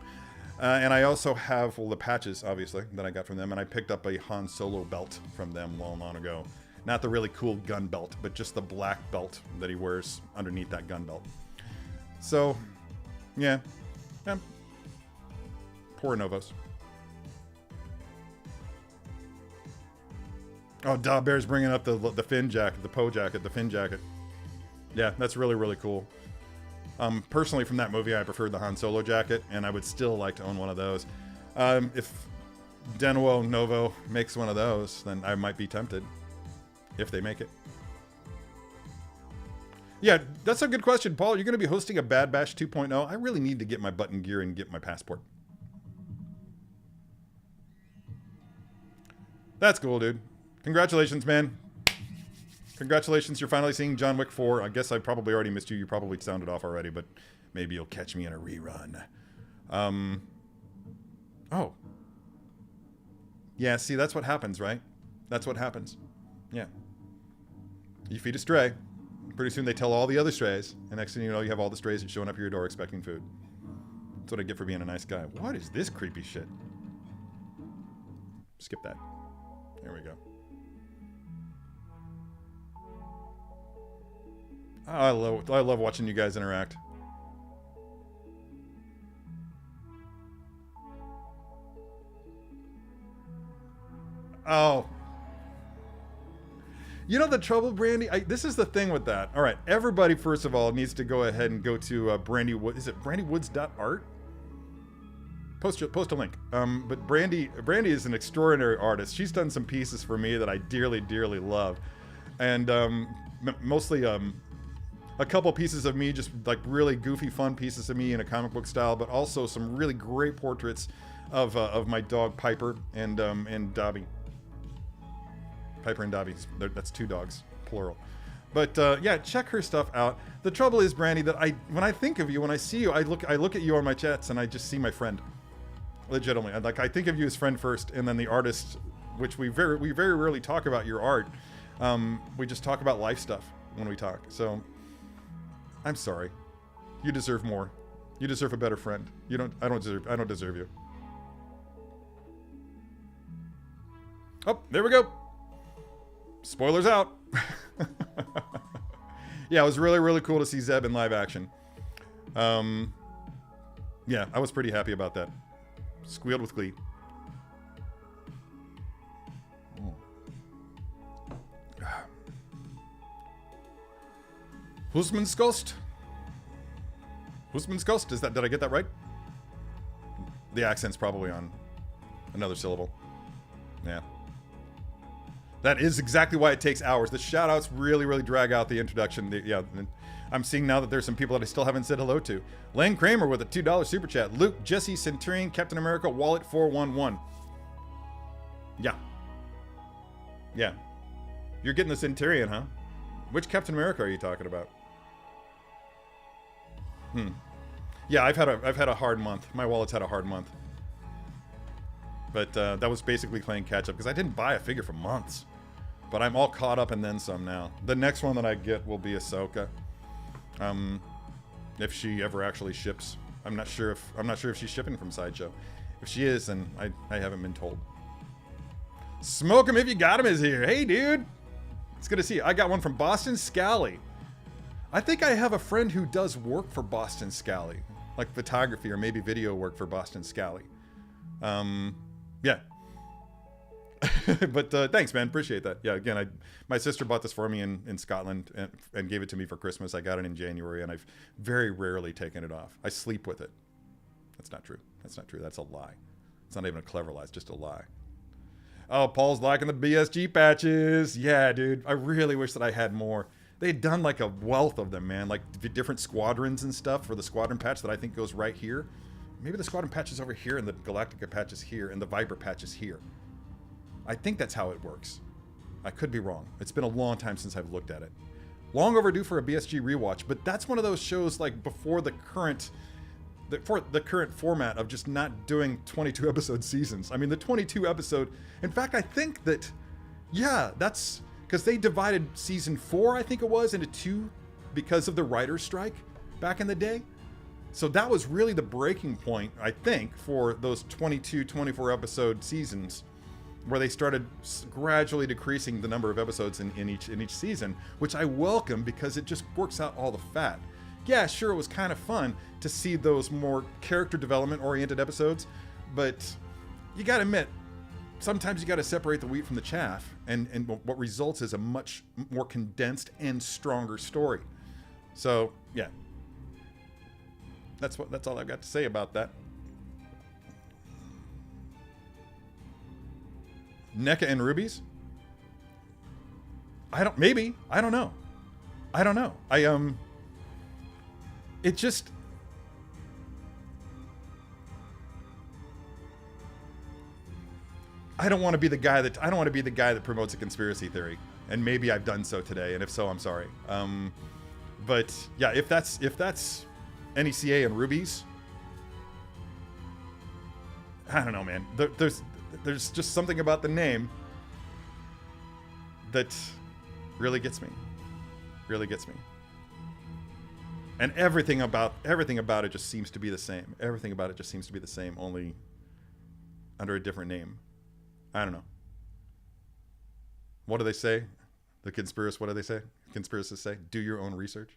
And I also have, the patches, obviously, that I got from them. And I picked up a Han Solo belt from them long ago. Not the really cool gun belt, but just the black belt that he wears underneath that gun belt. So, yeah. Poor Novos. Oh, Da Bear's bringing up the fin jacket, the Poe jacket, the fin jacket. Yeah, that's really, really cool. Personally, from that movie, I preferred the Han Solo jacket, and I would still like to own one of those. If Denwo Novo makes one of those, then I might be tempted. If they make it. Yeah, that's a good question, Paul. You're going to be hosting a Bad Batch 2.0? I really need to get my button gear and get my passport. That's cool, dude. Congratulations, man. Congratulations, you're finally seeing John Wick 4. I guess I probably already missed you. You probably sounded off already, but maybe you'll catch me in a rerun. Oh. Yeah, see, that's what happens, right? That's what happens. Yeah. You feed a stray. Pretty soon they tell all the other strays. And next thing you know, you have all the strays showing up at your door expecting food. That's what I get for being a nice guy. What is this creepy shit? Skip that. There we go. I love watching you guys interact. Oh. You know the trouble, Brandy? This is the thing with that. All right, everybody, first of all, needs to go ahead and go to Brandy Wood. Is it brandywoods.art? Post a link. But Brandy is an extraordinary artist. She's done some pieces for me that I dearly, dearly love. And mostly a couple pieces of me, just like really goofy, fun pieces of me in a comic book style, but also some really great portraits of my dog Piper and Dobby. Piper and Dobby. That's two dogs, plural. But yeah, check her stuff out. The trouble is, Brandy, that when I think of you, when I see you, I look at you on my chats and I just see my friend. Legitimately, I think of you as friend first, and then the artist, which we very rarely talk about your art. We just talk about life stuff when we talk. So I'm sorry. You deserve more. You deserve a better friend. I don't deserve you. Oh, there we go. Spoilers out. Yeah, it was really, really cool to see Zeb in live action. Yeah, I was pretty happy about that. Squealed with glee. Husmanskost? Husmanskost? Did I get that right? The accent's probably on Another syllable. Yeah. That is exactly why it takes hours. The shoutouts really, really drag out the introduction. Yeah, I'm seeing now that there's some people that I still haven't said hello to. Lane Kramer with a $2 super chat. Luke, Jesse, Centurion, Captain America, Wallet 411. Yeah. Yeah. You're getting the Centurion, huh? Which Captain America are you talking about? Yeah, I've had a hard month. My wallet's had a hard month. But that was basically playing catch up because I didn't buy a figure for months. But I'm all caught up and then some now. The next one that I get will be Ahsoka. If she ever actually ships. I'm not sure if she's shipping from Sideshow. If she is, then I haven't been told. Smoke 'em if you got 'em is here. Hey, dude. It's good to see you. I got one from Boston Scally. I think I have a friend who does work for Boston Scally. Like photography or maybe video work for Boston Scally. Yeah. But thanks, man. Appreciate that. Yeah, again, my sister bought this for me in Scotland and gave it to me for Christmas. I got it in January, and I've very rarely taken it off. I sleep with it. That's not true. That's not true. That's a lie. It's not even a clever lie. It's just a lie. Oh, Paul's liking the BSG patches. Yeah, dude. I really wish that I had more. They had done like a wealth of them, man. Like different squadrons and stuff for the squadron patch that I think goes right here. Maybe the squadron patch is over here and the Galactica patch is here and the Viper patch is here. I think that's how it works. I could be wrong. It's been a long time since I've looked at it. Long overdue for a BSG rewatch, but that's one of those shows like before the current format of just not doing 22 episode seasons. I mean, the 22 episode, in fact, I think that, yeah, that's because they divided season 4, I think it was, into 2 because of the writer's strike back in the day. So that was really the breaking point, I think, for those 22, 24 episode seasons where they started gradually decreasing the number of episodes in each season, which I welcome because it just works out all the fat. Yeah, sure, it was kind of fun to see those more character development oriented episodes, but you gotta admit, sometimes you gotta separate the wheat from the chaff, and what results is a much more condensed and stronger story. So, yeah. That's all I've got to say about that. NECA and rubies? I don't know. It just, I don't want to be the guy that promotes a conspiracy theory, and maybe I've done so today, and if so, I'm sorry. But yeah, if that's NECA and rubies, I don't know, man. There's just something about the name that really gets me. Really gets me. And everything about it just seems to be the same. Everything about it just seems to be the same, only under a different name. I don't know. What do they say? What do they say? Conspiracists say, do your own research.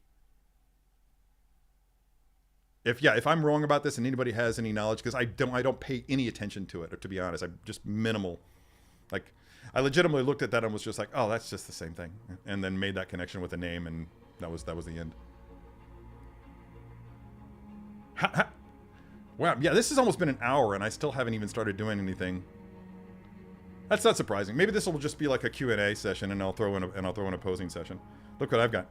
If I'm wrong about this and anybody has any knowledge, because I don't pay any attention to it, to be honest. I'm just minimal. Like, I legitimately looked at that and was just like, oh, that's just the same thing. And then made that connection with the name, and that was the end. Wow, yeah, this has almost been an hour and I still haven't even started doing anything. That's not surprising. Maybe this will just be like a Q&A session, and I'll throw in a posing session. Look what I've got.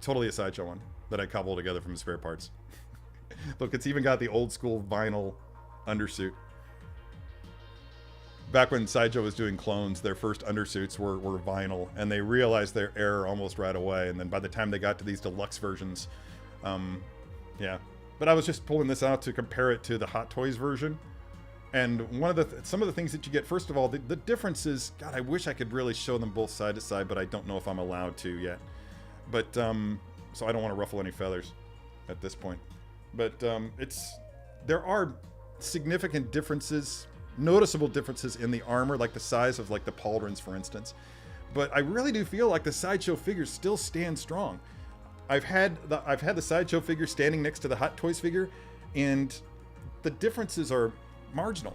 Totally a Sideshow one that I cobbled together from spare parts. Look, it's even got the old school vinyl undersuit. Back when Sideshow was doing clones, their first undersuits were vinyl, and they realized their error almost right away. And then by the time they got to these deluxe versions, yeah. But I was just pulling this out to compare it to the Hot Toys version. And some of the things that you get, first of all, the difference is, God, I wish I could really show them both side to side, but I don't know if I'm allowed to yet. But, so I don't want to ruffle any feathers at this point. But there are significant differences, noticeable differences in the armor, like the size of like the pauldrons, for instance. But I really do feel like the Sideshow figures still stand strong. I've had the Sideshow figure standing next to the Hot Toys figure, and the differences are marginal.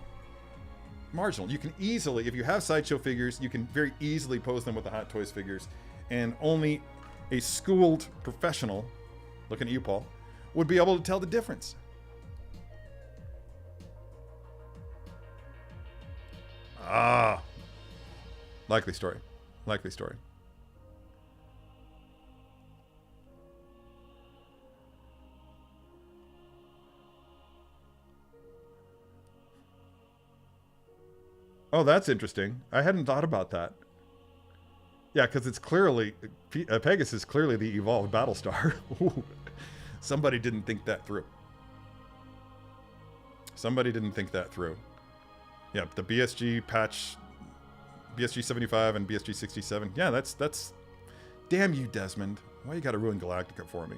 Marginal. You can easily, if you have Sideshow figures, you can very easily pose them with the Hot Toys figures, and only a schooled professional, looking at you, Paul, would be able to tell the difference. Ah. Likely story. Likely story. Oh, that's interesting. I hadn't thought about that. Yeah, because it's clearly... Pegasus is clearly the evolved Battlestar. Somebody didn't think that through. Somebody didn't think that through. Yeah, the BSG patch... BSG 75 and BSG 67. Yeah, that's... Damn you, Desmond. Why you gotta ruin Galactica for me?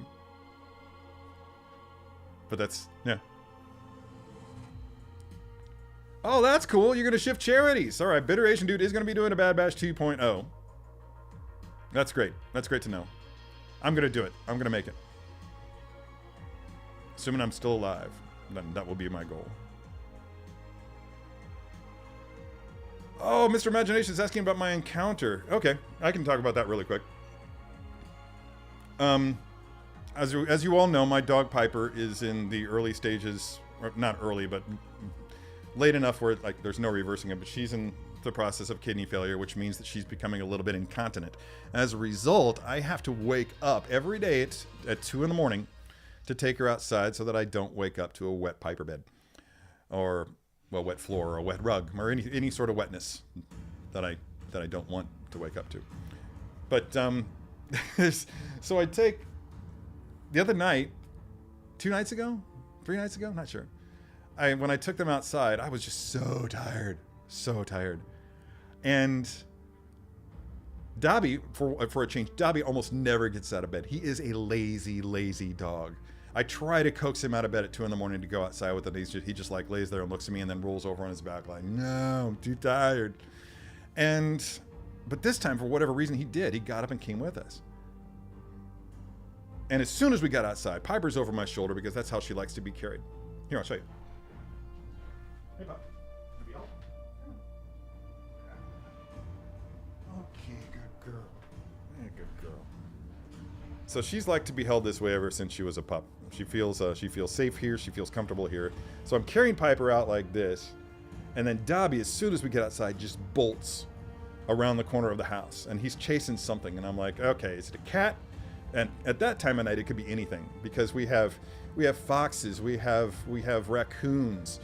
But that's... Yeah. Oh, that's cool. You're going to shift charities. All right, Bitter Asian Dude is going to be doing a Bad Batch 2.0. That's great. That's great to know. I'm going to do it. I'm going to make it. Assuming I'm still alive, then that will be my goal. Oh, Mr. Imagination is asking about my encounter. Okay, I can talk about that really quick. As you all know, my dog Piper is in the early stages, or not early, but late enough where like there's no reversing it, but she's in the process of kidney failure, which means that she's becoming a little bit incontinent. As a result, I have to wake up every day at 2 in the morning to take her outside so that I don't wake up to a wet Piper bed or a wet floor or a wet rug or any sort of wetness that I don't want to wake up to. But so I take the other night, 2 nights ago, 3 nights ago, not sure. When I took them outside, I was just so tired. And Dobby, for a change, Dobby almost never gets out of bed. He is a lazy, lazy dog. I try to coax him out of bed at 2 in the morning to go outside with it. He just like lays there and looks at me and then rolls over on his back like, no, I'm too tired. But this time, for whatever reason, he did. He got up and came with us. And as soon as we got outside, Piper's over my shoulder because that's how she likes to be carried. Here, I'll show you. Hey, Pop. Okay, good girl. Hey, good girl. So she's like to be held this way ever since she was a pup. She feels safe here. She feels comfortable here. So I'm carrying Piper out like this, and then Dobby, as soon as we get outside, just bolts around the corner of the house, and he's chasing something. And I'm like, okay, is it a cat? And at that time of night, it could be anything because we have foxes, we have raccoons.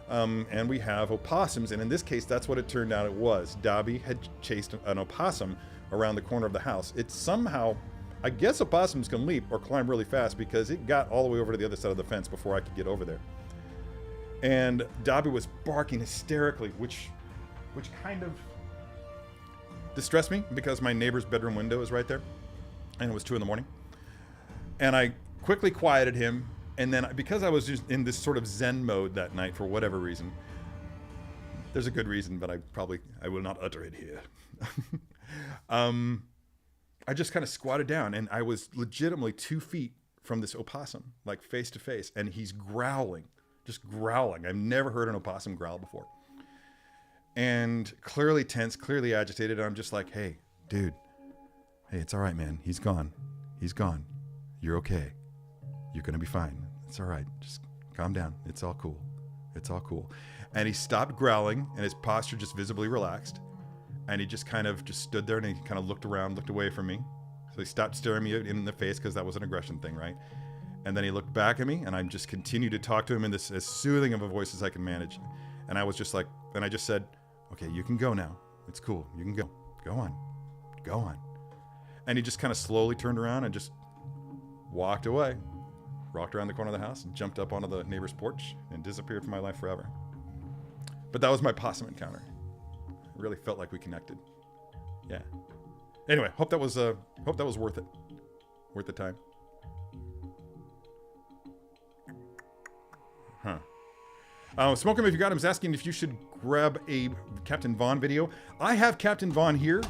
And we have opossums, and in this case, that's what it turned out it was. Dobby had chased an opossum around the corner of the house. It somehow, I guess opossums can leap or climb really fast because it got all the way over to the other side of the fence before I could get over there. And Dobby was barking hysterically, which kind of distressed me because my neighbor's bedroom window is right there, and it was 2 in the morning. And I quickly quieted him. And then, because I was just in this sort of Zen mode that night for whatever reason, there's a good reason, but I will not utter it here. I just kind of squatted down, and I was legitimately 2 feet from this opossum, like face to face, and he's growling, just growling. I've never heard an opossum growl before. And clearly tense, clearly agitated. I'm just like, hey, dude, hey, it's all right, man. He's gone. He's gone. You're okay. You're going to be fine. It's all right. Just calm down. It's all cool. It's all cool. And he stopped growling, and his posture just visibly relaxed. And he just kind of just stood there, and he kind of looked around, looked away from me. So he stopped staring me in the face because that was an aggression thing, right? And then he looked back at me, and I just continued to talk to him in this as soothing of a voice as I can manage. And I was just like, and I just said, okay, you can go now. It's cool. You can go. Go on. Go on. And he just kind of slowly turned around and just walked away. Walked around the corner of the house and jumped up onto the neighbor's porch and disappeared from my life forever. But that was my possum encounter. It really felt like we connected. Yeah. Anyway, hope that was worth it. Worth the time. Huh. Smoke 'em if you got him is asking if you should grab a Captain Vaughn video. I have Captain Vaughn here.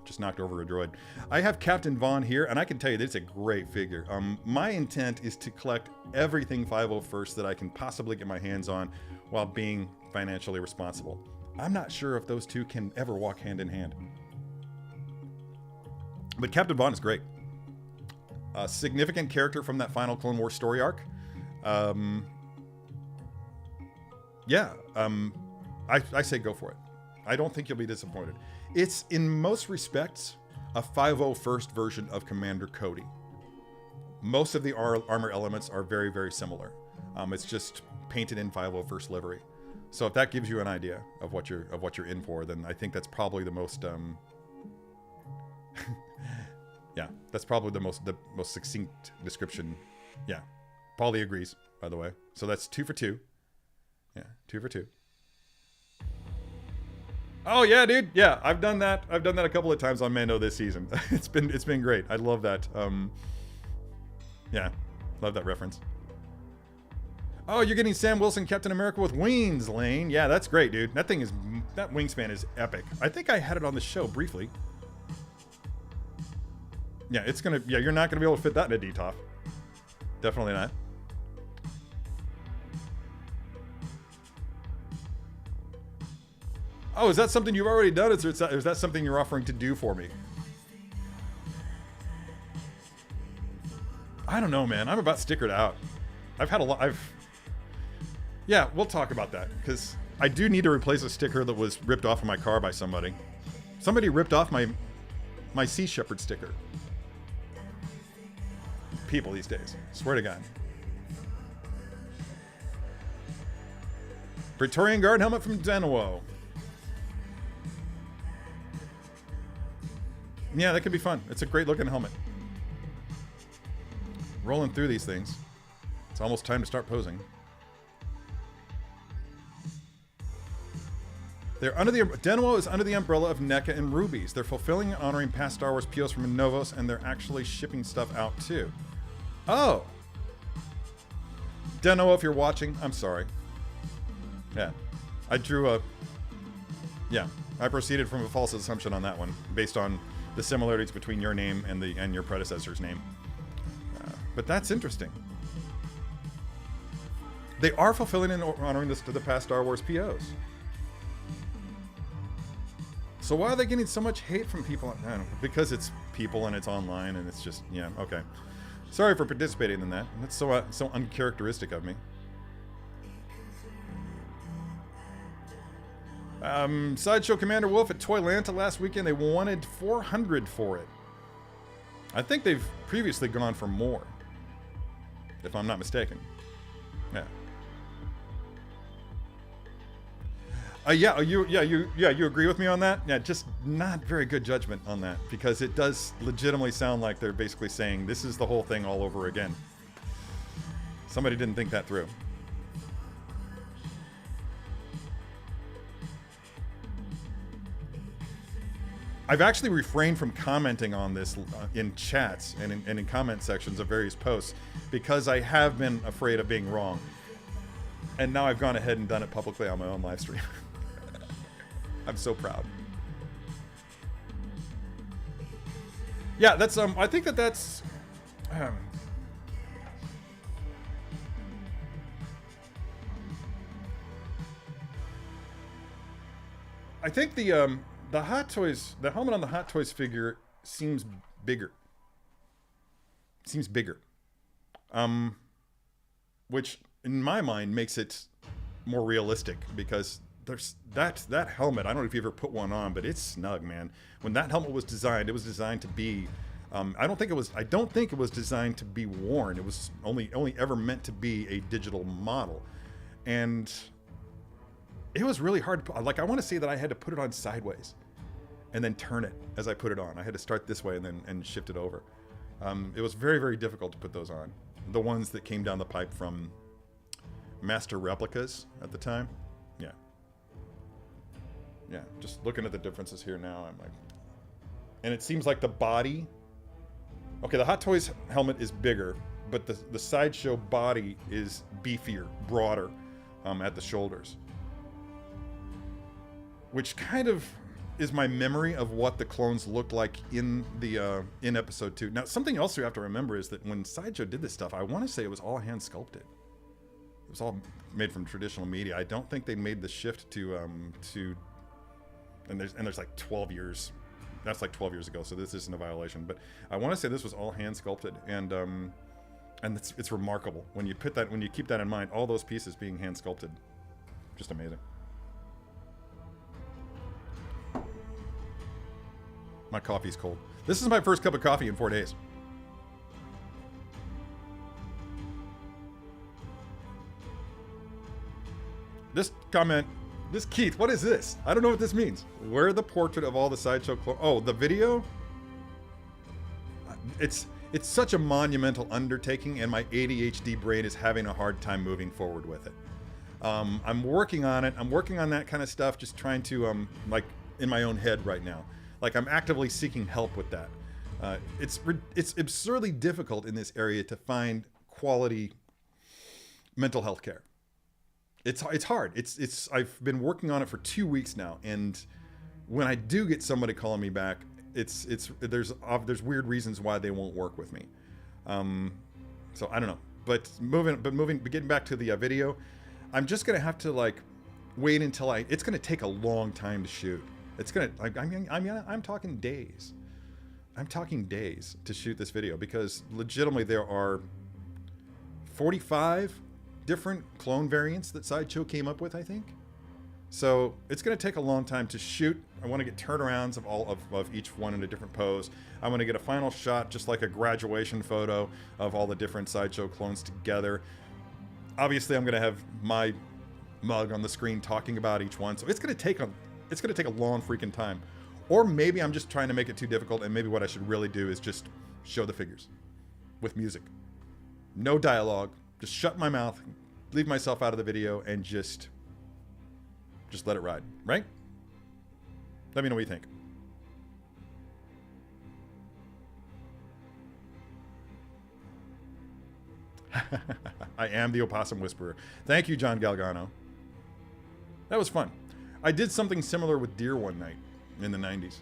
Just knocked over a droid. I have Captain Vaughn here, and I can tell you that it's a great figure. My intent is to collect everything 501st that I can possibly get my hands on while being financially responsible. I'm not sure if those two can ever walk hand in hand. But Captain Vaughn is great. a significant character from that final Clone Wars story arc. I say go for it. I don't think you'll be disappointed. It's, in most respects, a 501st version of Commander Cody. Most of the armor elements are very, very similar. It's just painted in 501st livery. So if that gives you an idea of what you're in for, then I think that's probably the most yeah, that's probably the most succinct description. Yeah. Paulie agrees, by the way. So that's 2 for 2. Yeah, 2 for 2. Oh yeah, dude. Yeah, I've done that. I've done that a couple of times on Mando this season. It's been great. I love that. Yeah, love that reference. Oh, you're getting Sam Wilson Captain America with wings, Lane. Yeah, that's great, dude. That wingspan is epic. I think I had it on the show briefly. Yeah, you're not gonna be able to fit that in a DTOF. Definitely not. Oh, is that something you've already done? Or is that something you're offering to do for me? I don't know, man. I'm about stickered out. I've had a lot. Yeah, we'll talk about that, because I do need to replace a sticker that was ripped off of my car by somebody. Somebody ripped off my Sea Shepherd sticker. People these days. Swear to God. Praetorian Guard helmet from Denuo. Yeah, that could be fun. It's a great looking helmet. Rolling through these things. It's almost time to start posing. Denuo is under the umbrella of NECA and Rubies. They're fulfilling and honoring past Star Wars POs from Novos, and they're actually shipping stuff out too. Oh! Denuo, if you're watching, I'm sorry. Yeah. I proceeded from a false assumption on that one, based on the similarities between your name and your predecessor's name. But that's interesting. They are fulfilling and honoring the past Star Wars POs. So why are they getting so much hate from people? I don't know. Because it's people and it's online and it's just, yeah, okay. Sorry for participating in that. That's so uncharacteristic of me. Sideshow Commander Wolf at Toylanta last weekend. They wanted 400 for it. I think they've previously gone for more, if I'm not mistaken. Yeah. You agree with me on that? Yeah, just not very good judgment on that, because it does legitimately sound like they're basically saying this is the whole thing all over again. Somebody didn't think that through. I've actually refrained from commenting on this in chats and in comment sections of various posts, because I have been afraid of being wrong. And now I've gone ahead and done it publicly on my own live stream. I'm so proud. Yeah, that's I think that's I think the Hot Toys, the helmet on the Hot Toys figure seems bigger. Which in my mind makes it more realistic, because there's that helmet. I don't know if you ever put one on, but it's snug, man. When that helmet was designed, it was designed to be. I don't think it was designed to be worn. It was only ever meant to be a digital model, and it was really hard. Like, I want to say that I had to put it on sideways, and then turn it as I put it on. I had to start this way and shift it over. It was very, very difficult to put those on. The ones that came down the pipe from Master Replicas at the time. Yeah, just looking at the differences here now, I'm like, and it seems like the body. Okay, the Hot Toys helmet is bigger, but the Sideshow body is beefier, broader, at the shoulders, which kind of is my memory of what the clones looked like in the in Episode 2. Now, something else you have to remember is that when Sideshow did this stuff, I want to say it was all hand sculpted. It was all made from traditional media. I don't think they made the shift to and there's like 12 years that's like 12 years ago, so this isn't a violation. But I want to say this was all hand sculpted, and it's remarkable when you keep that in mind. All those pieces being hand sculpted, just amazing. My coffee's cold. This is my first cup of coffee in 4 days. This comment, this Keith, what is this? I don't know what this means. Where the portrait of all the Sideshow clones? Oh, the video? It's such a monumental undertaking, and my ADHD brain is having a hard time moving forward with it. I'm working on it. I'm working on that kind of stuff, just trying to, like, in my own head right now. Like, I'm actively seeking help with that. It's absurdly difficult in this area to find quality mental health care. It's hard. I've been working on it for 2 weeks now, and when I do get somebody calling me back, there's weird reasons why they won't work with me. So I don't know. But getting back to the video, I'm just gonna have to like wait until it's gonna take a long time to shoot. It's gonna I'm talking days. I'm talking days to shoot this video, because legitimately there are 45 different clone variants that Sideshow came up with, I think. So it's going to take a long time to shoot. I want to get turnarounds of each one in a different pose. I want to get a final shot, just like a graduation photo of all the different Sideshow clones together. Obviously, I'm going to have my mug on the screen talking about each one. So it's going to take a long freaking time. Or maybe I'm just trying to make it too difficult, and maybe what I should really do is just show the figures with music. No dialogue. Just shut my mouth, leave myself out of the video, and just let it ride, right? Let me know what you think. I am the Opossum Whisperer. Thank you, John Galgano. That was fun. I did something similar with deer one night in the 90s.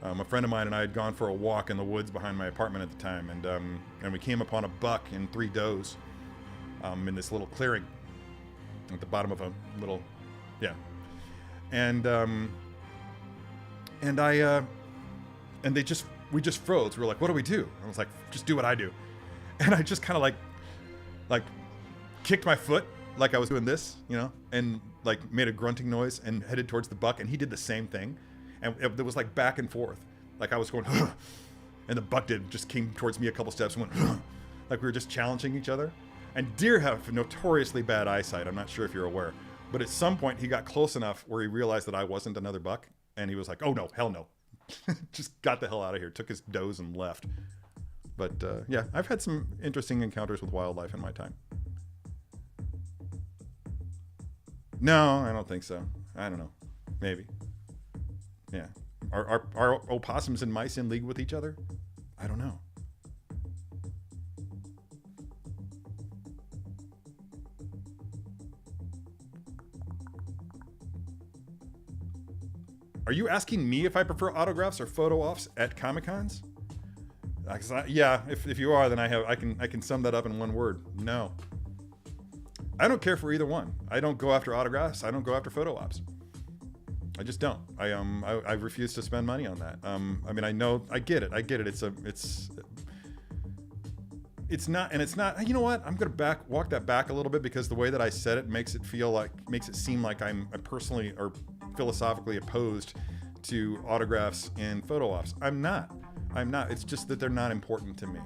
A friend of mine and I had gone for a walk in the woods behind my apartment at the time, and we came upon a buck and 3 does. In this little clearing at the bottom of a little, yeah, and we just froze. We were like, what do we do? I was like, just do what I do. And I just kind of like kicked my foot like I was doing this, you know, and like made a grunting noise and headed towards the buck, and he did the same thing, and it was like back and forth, like I was going and the buck just came towards me a couple steps and went like we were just challenging each other. And deer have notoriously bad eyesight. I'm not sure if you're aware. But at some point, he got close enough where he realized that I wasn't another buck. And he was like, oh, no, hell no. Just got the hell out of here. Took his does and left. But, yeah, I've had some interesting encounters with wildlife in my time. No, I don't think so. I don't know. Maybe. Yeah. Are opossums and mice in league with each other? I don't know. Are you asking me if I prefer autographs or photo offs at Comic-Cons? Yeah, if you are, then I can sum that up in one word. No. I don't care for either one. I don't go after autographs. I don't go after photo ops. I just don't. I refuse to spend money on that. I mean, I get it. It's not. You know what? I'm gonna walk that back a little bit, because the way that I said it makes it seem like I'm personally or philosophically opposed to autographs and photo ops. I'm not. It's just that they're not important to me.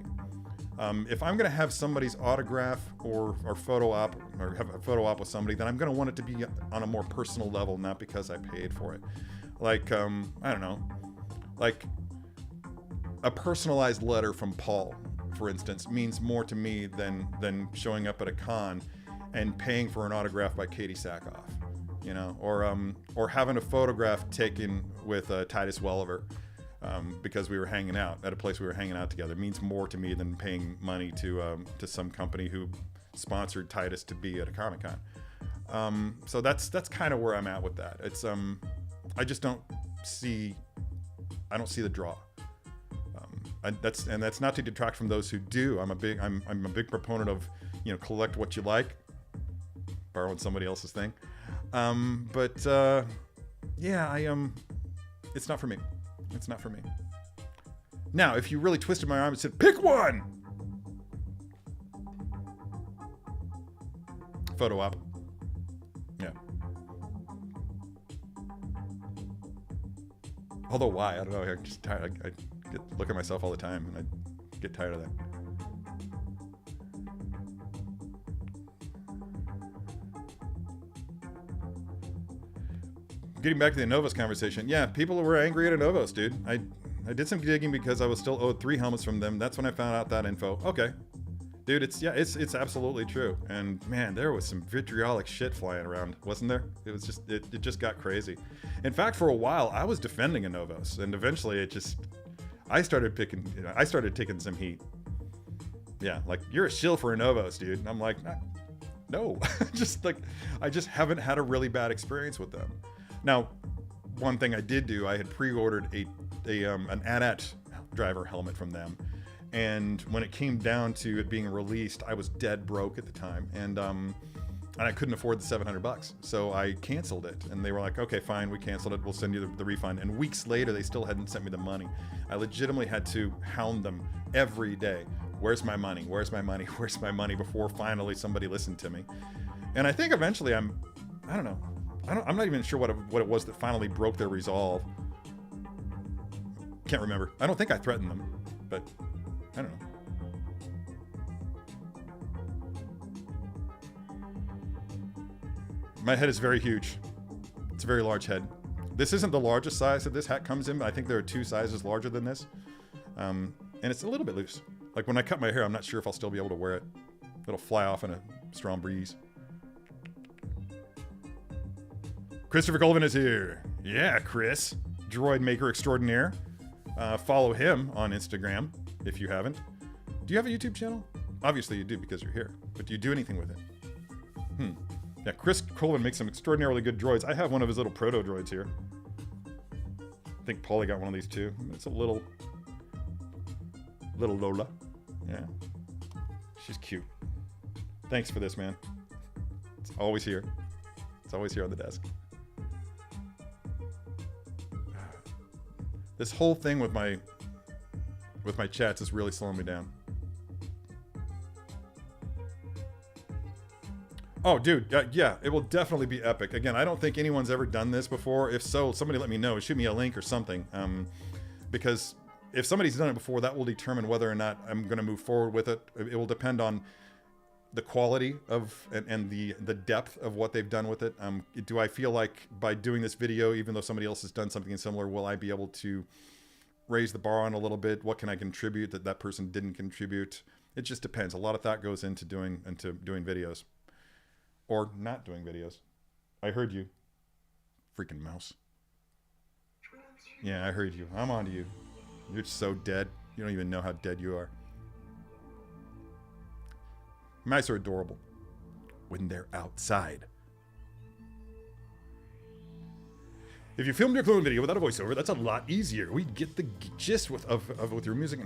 If I'm going to have somebody's autograph or photo op, or have a photo op with somebody, then I'm going to want it to be on a more personal level, not because I paid for it. Like, I don't know, like a personalized letter from Paul, for instance, means more to me than showing up at a con and paying for an autograph by Katie Sackhoff, you know, or having a photograph taken with Titus Welliver. Because we were hanging out at a place we were hanging out together, means more to me than paying money to some company who sponsored Titus to be at a Comic-Con. So that's kind of where I'm at with that. It's I just don't see the draw. That's not to detract from those who do. I'm a big proponent of, you know, collect what you like, borrowing somebody else's thing. Yeah, it's not for me. It's not for me. Now, if you really twisted my arm and said, pick one! Photo op. Yeah. Although, why? I don't know. I'm just tired. I look at myself all the time, and I get tired of that. Getting back to the Anovos conversation, yeah, people were angry at Anovos, dude. I did some digging because I was still owed 3 helmets from them. That's when I found out that info. Okay. Dude, it's absolutely true. And man, there was some vitriolic shit flying around, wasn't there? It was just, it just got crazy. In fact, for a while, I was defending Anovos, and eventually I started taking some heat. Yeah, like, you're a shill for Anovos, dude. And I'm like, no. I just haven't had a really bad experience with them. Now, one thing I did do, I had pre-ordered an AT-AT driver helmet from them. And when it came down to it being released, I was dead broke at the time, and I couldn't afford the $700. So I canceled it, and they were like, "Okay, fine, we canceled it. We'll send you the refund." And weeks later, they still hadn't sent me the money. I legitimately had to hound them every day. Where's my money? Where's my money? Where's my money? Before finally somebody listened to me. And I think eventually I don't know. I'm not even sure what it was that finally broke their resolve. Can't remember. I don't think I threatened them, but I don't know. My head is very huge. It's a very large head. This isn't the largest size that this hat comes in, but I think there are 2 sizes larger than this. And it's a little bit loose. Like when I cut my hair, I'm not sure if I'll still be able to wear it. It'll fly off in a strong breeze. Christopher Colvin is here. Yeah, Chris. Droid Maker Extraordinaire. Follow him on Instagram. If you haven't. Do you have a YouTube channel? Obviously you do because you're here. But do you do anything with it? Yeah, Chris Colvin makes some extraordinarily good droids. I have one of his little proto droids here. I think Paulie got one of these too. It's a little Lola. Yeah. She's cute. Thanks for this, man. It's always here. It's always here on the desk. This whole thing with my chats is really slowing me down. Oh, dude, yeah, it will definitely be epic. Again, I don't think anyone's ever done this before. If so, somebody let me know. Shoot me a link or something. Because if somebody's done it before, that will determine whether or not I'm going to move forward with it. It will depend on the quality of and the depth of what they've done with it. Do I feel like by doing this video, even though somebody else has done something similar, will I be able to raise the bar on a little bit? What can I contribute that person didn't contribute? It just depends. A lot of thought goes into doing videos. Or not doing videos. I heard you. Freaking mouse. Yeah, I heard you. I'm on to you. You're so dead. You don't even know how dead you are. Mice are adorable. When they're outside. If you filmed your clone video without a voiceover, that's a lot easier. We get the gist with your music.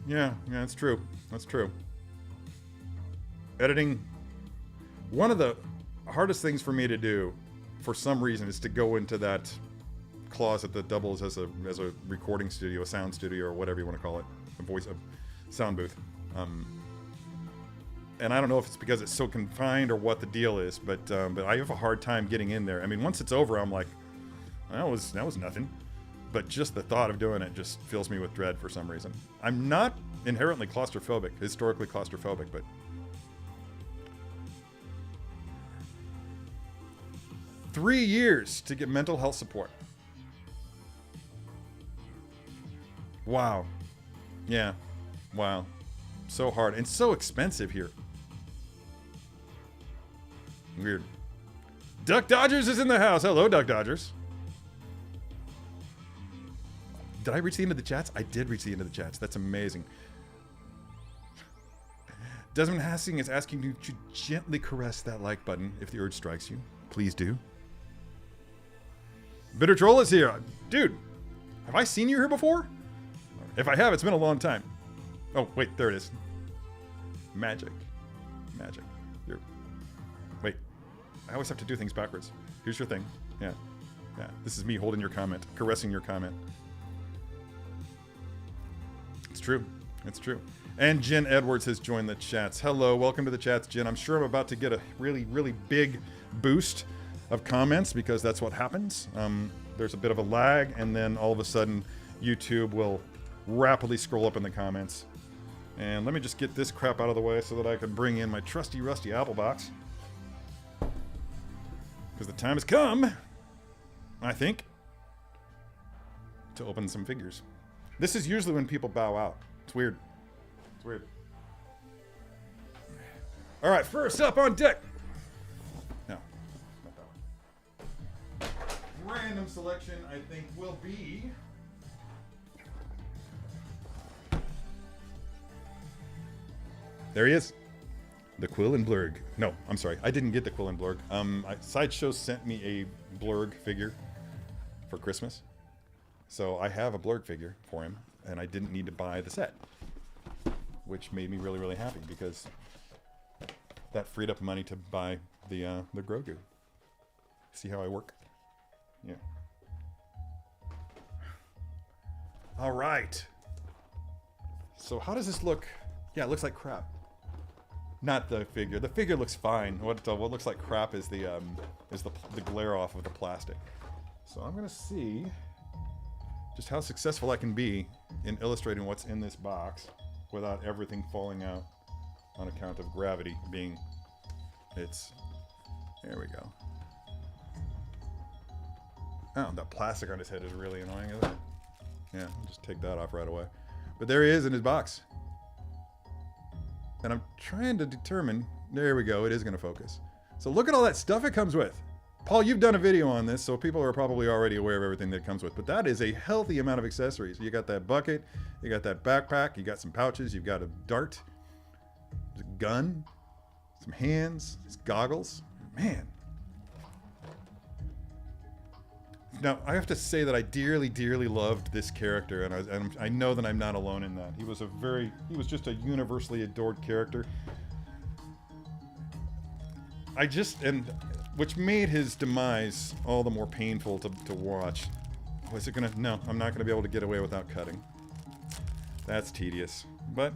Yeah, that's true. That's true. Editing. One of the hardest things for me to do, for some reason, is to go into that closet that doubles as a recording studio, a sound studio, or whatever you want to call it, a sound booth. And I don't know if it's because it's so confined or what the deal is, but I have a hard time getting in there. I mean, once it's over, I'm like, that was nothing. But just the thought of doing it just fills me with dread for some reason. I'm not inherently claustrophobic, historically claustrophobic, but 3 years to get mental health support. Wow. Yeah. Wow. So hard. And so expensive here. Weird. Duck Dodgers is in the house. Hello, Duck Dodgers. Did I reach the end of the chats? I did reach the end of the chats. That's amazing. Desmond Hassing is asking you to gently caress that like button if the urge strikes you. Please do. Bitter Troll is here. Dude, have I seen you here before? If I have, it's been a long time. Oh, wait, there it is. Magic. Here. Wait. I always have to do things backwards. Here's your thing. Yeah. This is me holding your comment, caressing your comment. It's true. It's true. And Jen Edwards has joined the chats. Hello, welcome to the chats, Jen. I'm sure I'm about to get a really, really big boost of comments because that's what happens. There's a bit of a lag, and then all of a sudden, YouTube will rapidly scroll up in the comments. And let me just get this crap out of the way so that I can bring in my trusty, rusty Apple box. Because the time has come, I think, to open some figures. This is usually when people bow out. It's weird. It's weird. All right, first up on deck. No, not that one. Random selection, I think, will be... There he is. The Kuiil and Blurg. No, I'm sorry. I didn't get the Kuiil and Blurg. Sideshow sent me a Blurg figure for Christmas. So I have a Blurg figure for him, and I didn't need to buy the set. Which made me really, really happy because that freed up money to buy the Grogu. See how I work? Yeah. All right. So how does this look? Yeah, it looks like crap. Not the figure. The figure looks fine. What looks like crap is the glare off of the plastic. So I'm gonna see just how successful I can be in illustrating what's in this box without everything falling out on account of gravity being its. There we go. Oh, that plastic on his head is really annoying, isn't it? Yeah, I'll just take that off right away. But there he is in his box. And I'm trying to determine, there we go, it is going to focus. So look at all that stuff it comes with. Paul, you've done a video on this, so people are probably already aware of everything that it comes with. But that is a healthy amount of accessories. You got that bucket, you got that backpack, you got some pouches, you've got a dart, a gun, some hands, these goggles. Man. Now, I have to say that I dearly, dearly loved this character, and I know that I'm not alone in that. He was just a universally adored character. Which made his demise all the more painful to watch. Was it gonna? No, I'm not gonna be able to get away without cutting. That's tedious, but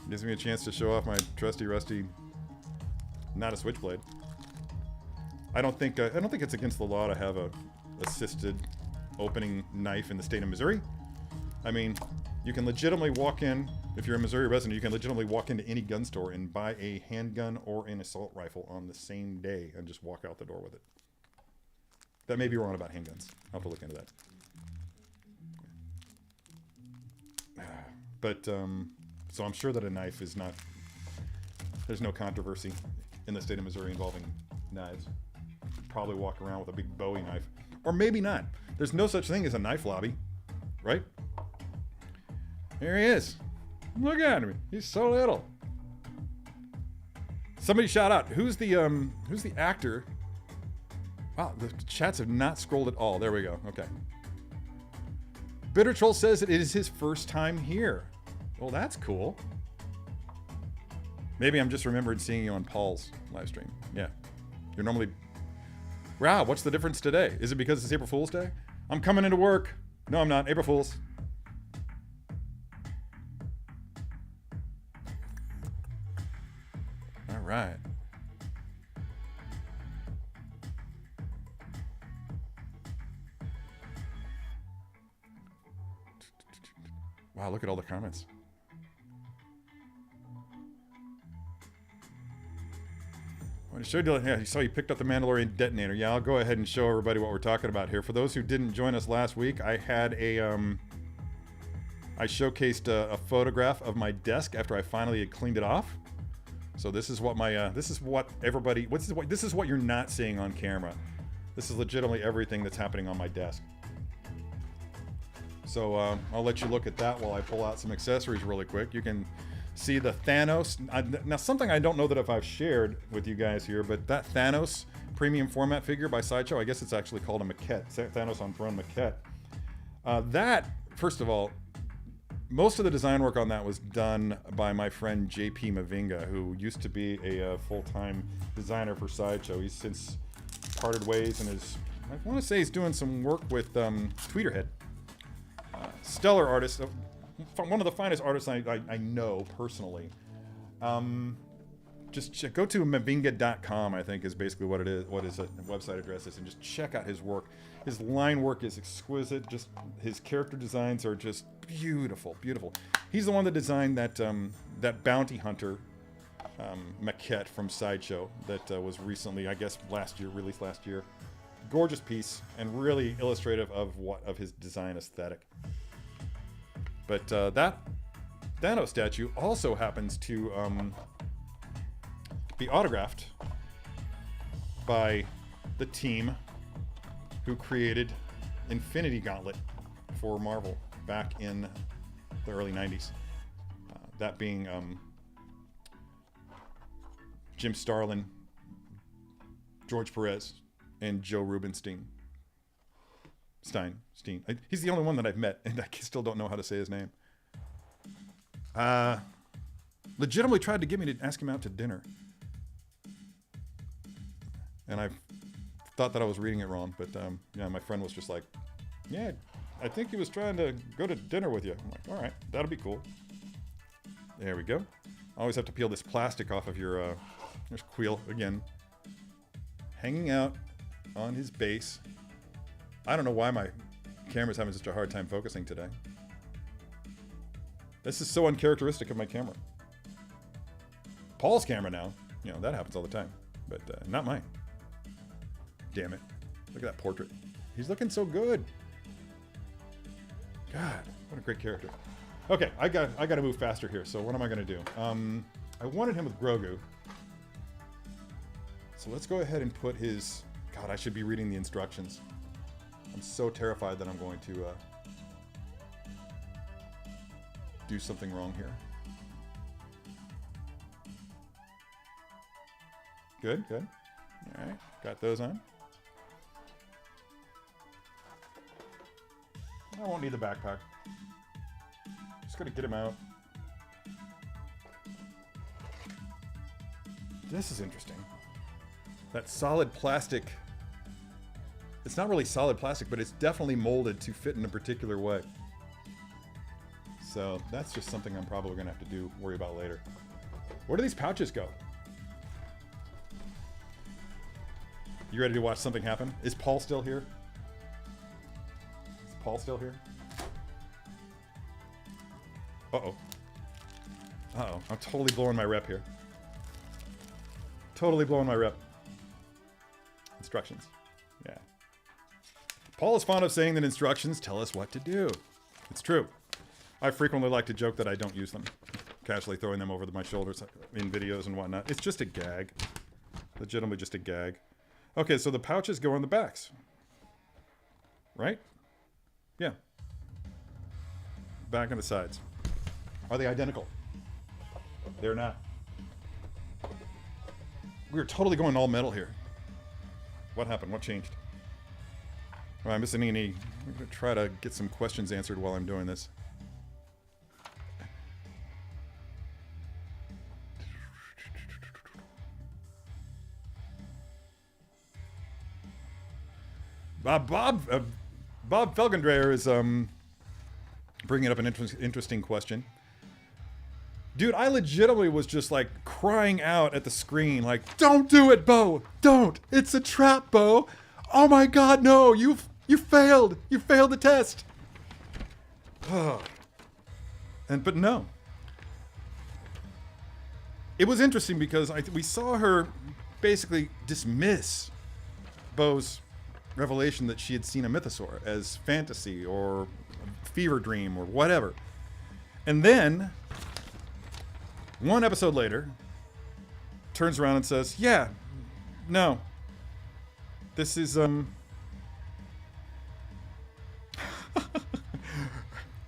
gives me a chance to show off my trusty, rusty, not a switchblade. I don't think it's against the law to have a assisted opening knife in the state of Missouri. I mean, you can legitimately walk in, if you're a Missouri resident, you can legitimately walk into any gun store and buy a handgun or an assault rifle on the same day and just walk out the door with it. That may be wrong about handguns. I'll have to look into that. But, so I'm sure that a knife is not, there's no controversy in the state of Missouri involving knives. Probably walk around with a big Bowie knife. Or maybe not. There's no such thing as a knife lobby, right? Here he is. Look at him. He's so little. Somebody shout out. Who's the actor? Wow, the chats have not scrolled at all. There we go. Okay. Bitter Troll says that it is his first time here. Well, that's cool. Maybe I'm just remembering seeing you on Paul's live stream. Yeah. You're normally... Wow, what's the difference today? Is it because it's April Fool's Day? I'm coming into work. No, I'm not. April Fool's. All right. Wow, look at all the comments. I showed you, yeah, you saw you picked up the Mandalorian detonator. Yeah, I'll go ahead and show everybody what we're talking about here. For those who didn't join us last week, I had I showcased a photograph of my desk after I finally had cleaned it off. So this is what my, this is what you're not seeing on camera. This is legitimately everything that's happening on my desk. So I'll let you look at that while I pull out some accessories really quick. You can see the Thanos. Now, something I don't know that if I've shared with you guys here, but that Thanos premium format figure by Sideshow, I guess it's actually called a maquette. Thanos on Throne maquette. That, first of all, most of the design work on that was done by my friend JP Mavinga, who used to be a full-time designer for Sideshow. He's since parted ways and is, I want to say he's doing some work with Tweeterhead. Stellar artist. one of the finest artists I know personally. Just go to mavinga.com, I think is basically what it is, what his website address is, and just check out his work. His line work is exquisite. Just his character designs are just beautiful, beautiful. He's the one that designed that bounty hunter maquette from Sideshow that was recently, I guess, released last year. Gorgeous piece and really illustrative of his design aesthetic. But that Thanos statue also happens to be autographed by the team who created Infinity Gauntlet for Marvel back in the early 90s. That being Jim Starlin, George Perez, and Joe Rubinstein. Stein. He's the only one that I've met, and I still don't know how to say his name. Legitimately tried to get me to ask him out to dinner. And I thought that I was reading it wrong, but yeah, my friend was just like, yeah, I think he was trying to go to dinner with you. I'm like, all right, that'll be cool. There we go. Always have to peel this plastic off of your, there's Kuiil again. Hanging out on his base. I don't know why my camera's having such a hard time focusing today. This is so uncharacteristic of my camera. Paul's camera now, you know, that happens all the time, but not mine. Damn it. Look at that portrait. He's looking so good. God, what a great character. Okay, I got to move faster here, so what am I going to do? I wanted him with Grogu. So let's go ahead and put his... God, I should be reading the instructions. I'm so terrified that I'm going to do something wrong here. Good, good. All right, got those on. I won't need the backpack. Just gonna get him out. This is interesting. That solid plastic. It's not really solid plastic, but it's definitely molded to fit in a particular way. So that's just something I'm probably gonna have to worry about later. Where do these pouches go? You ready to watch something happen? Is Paul still here? Is Paul still here? Uh-oh. Uh-oh. I'm totally blowing my rep here. Totally blowing my rep. Instructions. Yeah. Paul is fond of saying that instructions tell us what to do. It's true. I frequently like to joke that I don't use them. Casually throwing them over my shoulders in videos and whatnot. It's just a gag. Legitimately just a gag. Okay, so the pouches go on the backs. Right? Yeah. Back on the sides. Are they identical? They're not. We're totally going all metal here. What happened? What changed? Am I missing any? I'm going to try to get some questions answered while I'm doing this. Bob Felgendreher is bringing up an interesting question. Dude, I legitimately was just like crying out at the screen, like, "Don't do it, Bo! Don't! It's a trap, Bo! Oh my God, no! You failed! You failed the test!" But no. It was interesting because we saw her basically dismiss Bo's revelation that she had seen a mythosaur as fantasy or fever dream or whatever. And then, one episode later, turns around and says, "Yeah, no. This is,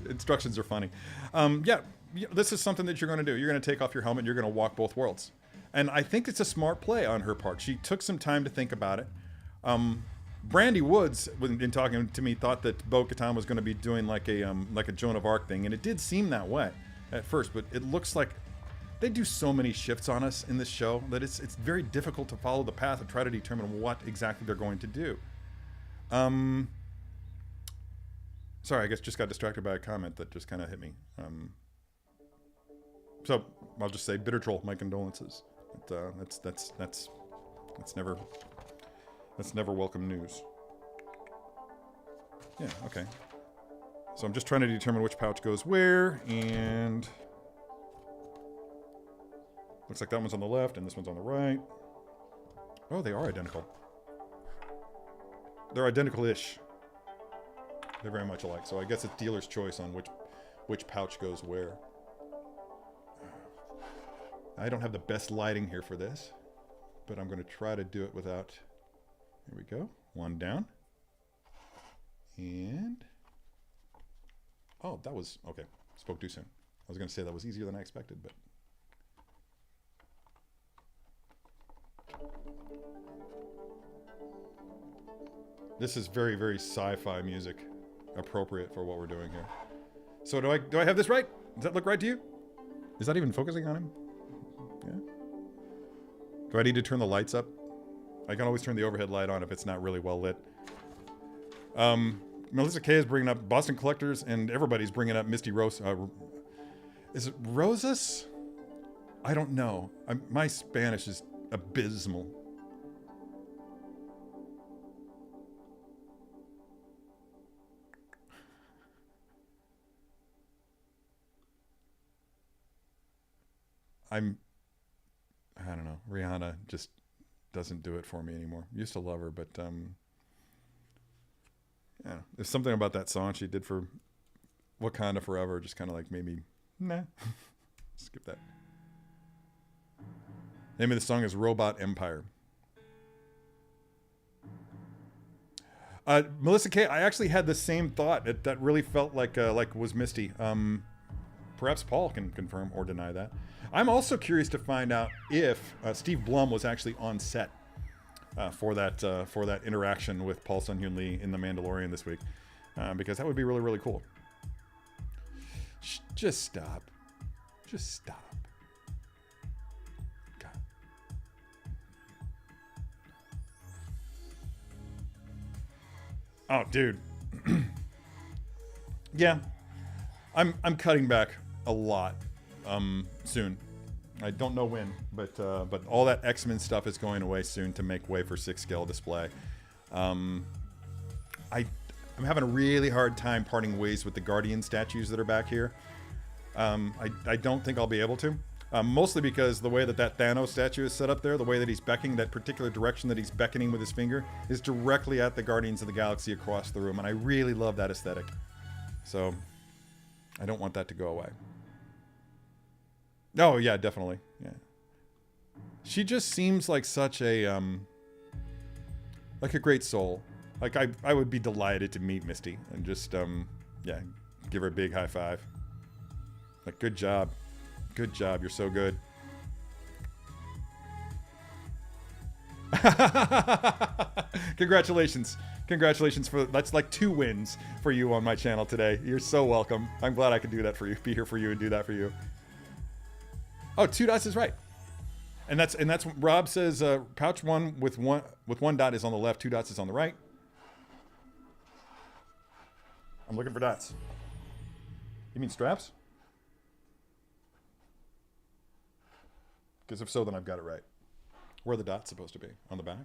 Instructions are funny. Yeah, this is something that you're going to do. You're going to take off your helmet and you're going to walk both worlds." And I think it's a smart play on her part. She took some time to think about it. Brandy Woods, in talking to me, thought that Bo-Katan was going to be doing like a Joan of Arc thing, and it did seem that way at first. But it looks like they do so many shifts on us in this show that it's very difficult to follow the path and try to determine what exactly they're going to do. Sorry, I guess just got distracted by a comment that just kind of hit me. So I'll just say, Bitter Troll, my condolences. That's never welcome news. Yeah, okay. So I'm just trying to determine which pouch goes where, and looks like that one's on the left and this one's on the right. Oh, they are identical. They're identical-ish. They're very much alike. So I guess it's dealer's choice on which pouch goes where. I don't have the best lighting here for this, but I'm going to try to do it without. Here we go. One down. And oh, that was okay. Spoke too soon. I was going to say that was easier than I expected, but this is very, very sci-fi music, appropriate for what we're doing here. So do I have this right? Does that look right to you? Is that even focusing on him? Yeah. Do I need to turn the lights up? I can always turn the overhead light on if it's not really well lit. Melissa K is bringing up Boston Collectors, and everybody's bringing up Misty Rose. Is it Rosas? I don't know. My Spanish is abysmal. I don't know. Rihanna just doesn't do it for me anymore. Used to love her, but yeah, there's something about that song she did for Wakanda Forever just kind of like made me, nah. Skip that. Name of the song is Robot Empire. Melissa K, I actually had the same thought. That really felt like was Misty. Perhaps Paul can confirm or deny that. I'm also curious to find out if Steve Blum was actually on set for that interaction with Paul Sun-Hyun Lee in The Mandalorian this week, because that would be really, really cool. Just stop. Just stop. God. Oh, dude. Yeah, I'm cutting back a lot soon. I don't know when, but all that X-Men stuff is going away soon to make way for 6-scale display. I'm having a really hard time parting ways with the Guardian statues that are back here. I don't think I'll be able to. Mostly because the way that Thanos statue is set up there, the way that he's beckoning, that particular direction that he's beckoning with his finger, is directly at the Guardians of the Galaxy across the room, and I really love that aesthetic. So, I don't want that to go away. Oh, yeah, definitely. Yeah. She just seems like such a, like a great soul. Like, I would be delighted to meet Misty and just, yeah, give her a big high five. Like, good job. Good job. You're so good. Congratulations. Congratulations for, that's like 2 wins for you on my channel today. You're so welcome. I'm glad I could do that for you. Be here for you and do that for you. Oh, 2 dots is right. And that's Rob says pouch 1 with one dot is on the left, 2 dots is on the right. I'm looking for dots. You mean straps? Because if so, then I've got it right. Where are the dots supposed to be? On the back?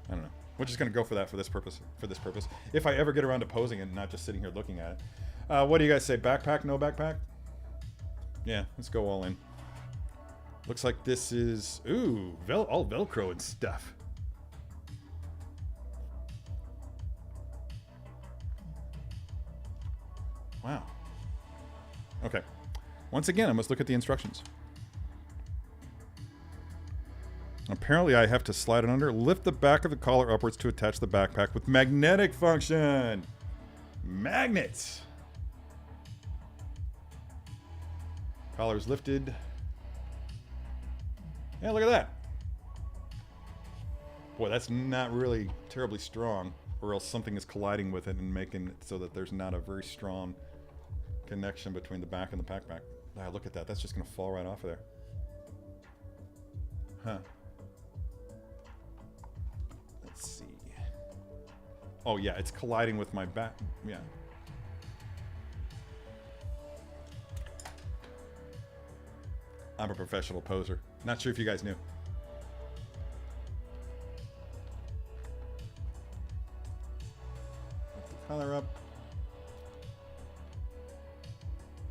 I don't know. We're just gonna go for that for this purpose. If I ever get around to posing it and not just sitting here looking at it. What do you guys say? Backpack? No backpack? Yeah, let's go all in. Looks like this is ooh, all Velcro and stuff. Wow. Okay. Once again, I must look at the instructions. Apparently, I have to slide it under. Lift the back of the collar upwards to attach the backpack with magnetic function. Magnets. Collar is lifted. Yeah, look at that. Boy, that's not really terribly strong, or else something is colliding with it and making it so that there's not a very strong connection between the back and the backpack. Ah, look at that. That's just going to fall right off of there. Huh. Let's see. Oh yeah, it's colliding with my back. Yeah. I'm a professional poser. Not sure if you guys knew. Color up.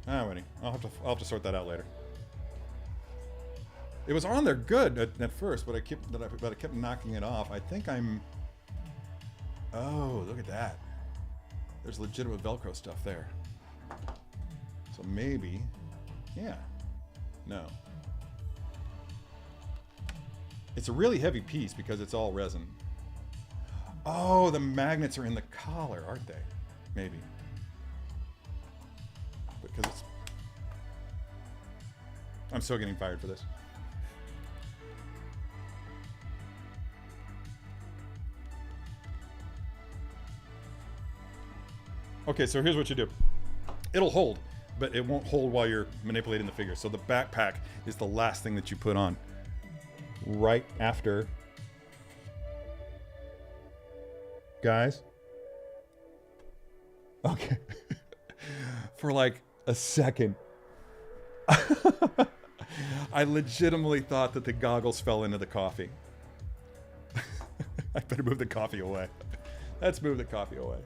Ah, wait. I'll have to sort that out later. It was on there good at first, but I kept knocking it off. I think I'm. Oh, look at that. There's legitimate Velcro stuff there. So maybe, yeah. No. It's a really heavy piece because it's all resin. Oh, the magnets are in the collar, aren't they? Maybe. Because it's... I'm still getting fired for this. Okay, so here's what you do. It'll hold, but it won't hold while you're manipulating the figure. So the backpack is the last thing that you put on. Right after. Guys? Okay. For like a second. I legitimately thought that the goggles fell into the coffee. I better move the coffee away. Let's move the coffee away.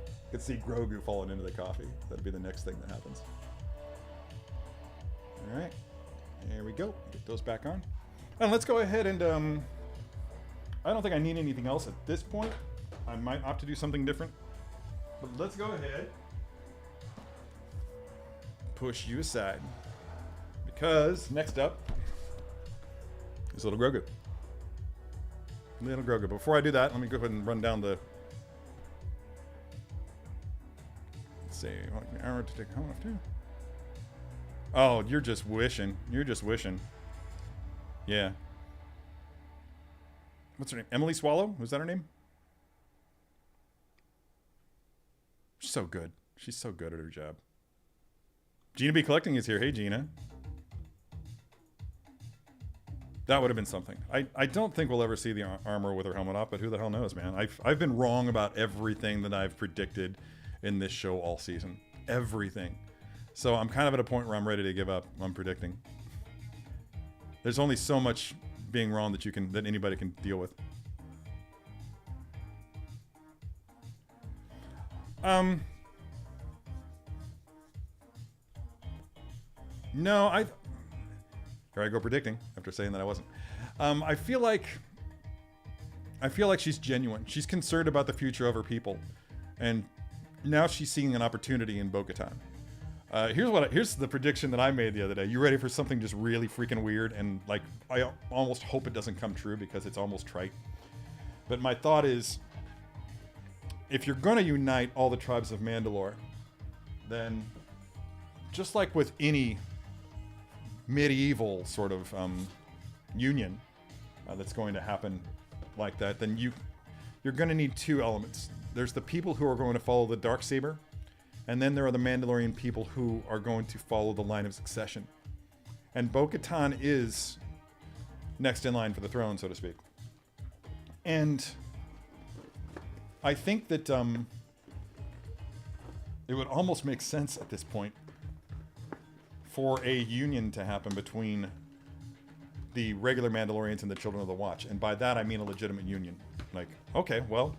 I could see Grogu falling into the coffee. That'd be the next thing that happens. All right. There we go. Get those back on. And let's go ahead and, I don't think I need anything else at this point. I might opt to do something different. But let's go ahead. Push you aside. Because next up is little Grogu. Little Grogu. Before I do that, let me go ahead and run down the... Let's see. An hour to take home after. Oh, you're just wishing. You're just wishing. Yeah. What's her name? Emily Swallow? Was that her name? She's so good. She's so good at her job. Gina B. Collecting is here. Hey, Gina. That would have been something. I don't think we'll ever see the armor with her helmet off, but who the hell knows, man? I've been wrong about everything that I've predicted in this show all season. Everything. So I'm kind of at a point where I'm ready to give up on predicting. There's only so much being wrong that anybody can deal with. No, here I go predicting after saying that I wasn't. I feel like she's genuine. She's concerned about the future of her people, and now she's seeing an opportunity in Bo-Katan. Here's the prediction that I made the other day. You ready for something just really freaking weird? And like, I almost hope it doesn't come true because it's almost trite. But my thought is, if you're going to unite all the tribes of Mandalore, then just like with any medieval sort of union that's going to happen like that, then you're going to need two elements. There's the people who are going to follow the Darksaber, and then there are the Mandalorian people who are going to follow the line of succession. And Bo-Katan is next in line for the throne, so to speak. And I think that it would almost make sense at this point for a union to happen between the regular Mandalorians and the Children of the Watch. And by that I mean a legitimate union. Like, okay, well,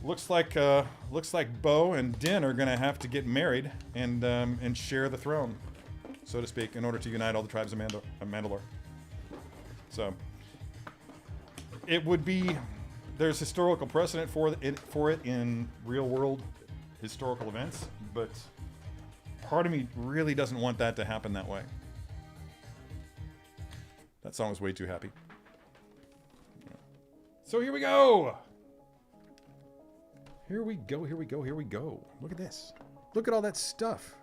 looks like Bo and Din are gonna have to get married and share the throne, so to speak, in order to unite all the tribes of Mandalore. So it would be, there's historical precedent for it in real world historical events, but part of me really doesn't want that to happen that way. That song was way too happy. So here we go. Here we go, here we go, here we go. Look at this. Look at all that stuff.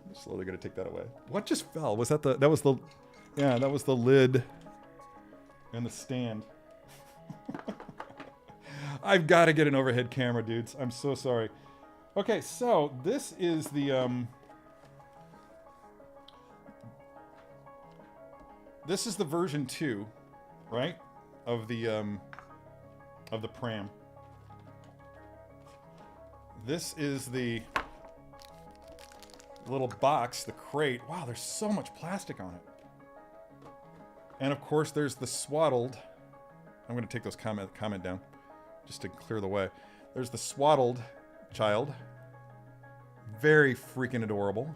I'm slowly gonna take that away. What just fell? Was that that was the lid and the stand. I've got to get an overhead camera, dudes. I'm so sorry. Okay, so this is the this is the version 2, right? Of the pram. This is the little box, the crate. Wow, there's so much plastic on it. And of course, there's the swaddled. I'm going to take those comment down just to clear the way. There's the swaddled child. Very freaking adorable.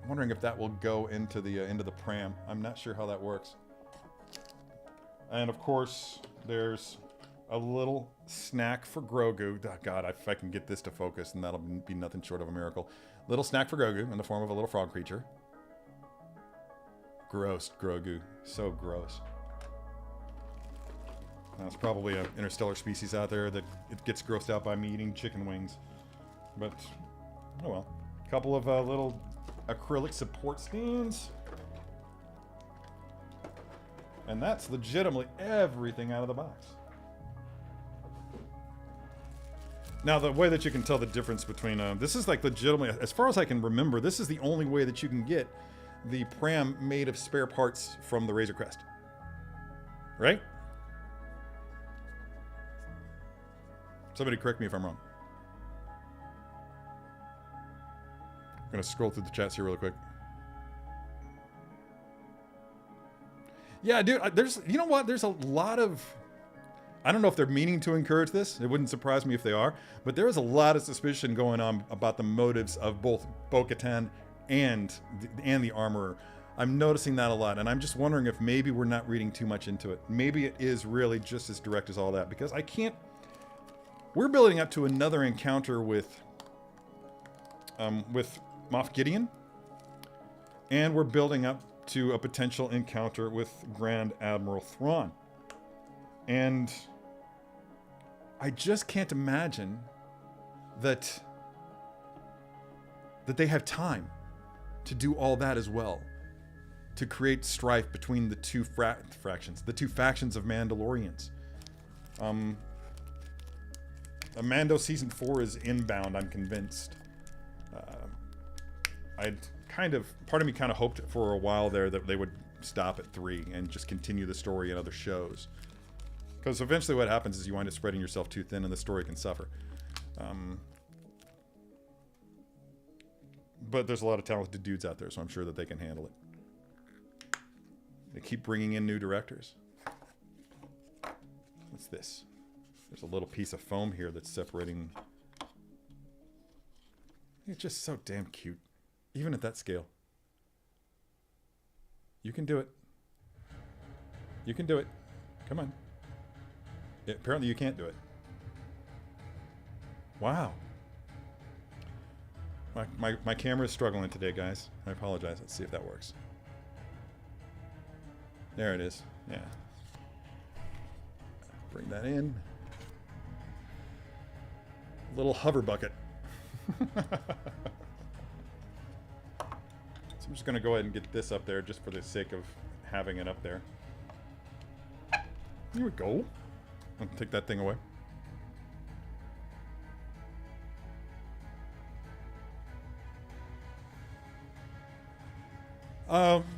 I'm wondering if that will go into the pram. I'm not sure how that works. And of course, there's a little snack for Grogu. Oh, God, if I can get this to focus, then that'll be nothing short of a miracle. Little snack for Grogu in the form of a little frog creature. Gross, Grogu. So gross. There's probably an interstellar species out there that it gets grossed out by me eating chicken wings. But, oh well. A couple of little acrylic support stands. And that's legitimately everything out of the box. Now, the way that you can tell the difference between... this is like legitimately, as far as I can remember, this is the only way that you can get the pram made of spare parts from the Razor Crest. Right? Somebody correct me if I'm wrong. I'm going to scroll through the chats here real quick. Yeah, dude, there's... You know what? There's a lot of... I don't know if they're meaning to encourage this. It wouldn't surprise me if they are. But there is a lot of suspicion going on about the motives of both Bo-Katan and the Armorer. I'm noticing that a lot. And I'm just wondering if maybe we're not reading too much into it. Maybe it is really just as direct as all that. Because I can't... We're building up to another encounter with Moff Gideon. And we're building up to a potential encounter with Grand Admiral Thrawn. And... I just can't imagine that they have time to do all that as well, to create strife between the two factions of Mandalorians. Mando season 4 is inbound, I'm convinced. Part of me kind of hoped for a while there that they would stop at 3 and just continue the story in other shows. Because eventually what happens is you wind up spreading yourself too thin and the story can suffer. But there's a lot of talented dudes out there, so I'm sure that they can handle it. They keep bringing in new directors. What's this? There's a little piece of foam here that's separating. It's just so damn cute. Even at that scale. You can do it. You can do it. Come on. Yeah, apparently you can't do it. Wow. My camera is struggling today, guys. I apologize. Let's see if that works. There it is. Yeah. Bring that in. Little hover bucket. So I'm just going to go ahead and get this up there just for the sake of having it up there. Here we go. I'll take that thing away.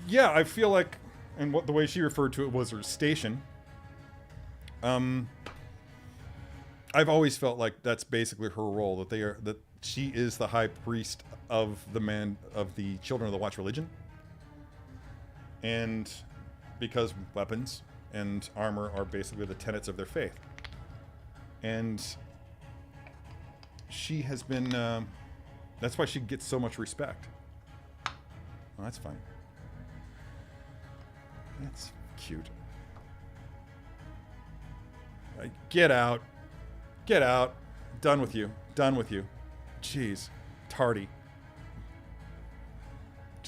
Yeah, I feel like, and the way she referred to it was her station. I've always felt like that's basically her role, that she is the high priest of the Children of the Watch religion. And because weapons and armor are basically the tenets of their faith. And she has been, that's why she gets so much respect. Well, that's fine. That's cute. Get out. Get out. Done with you. Done with you. Jeez. Tardy.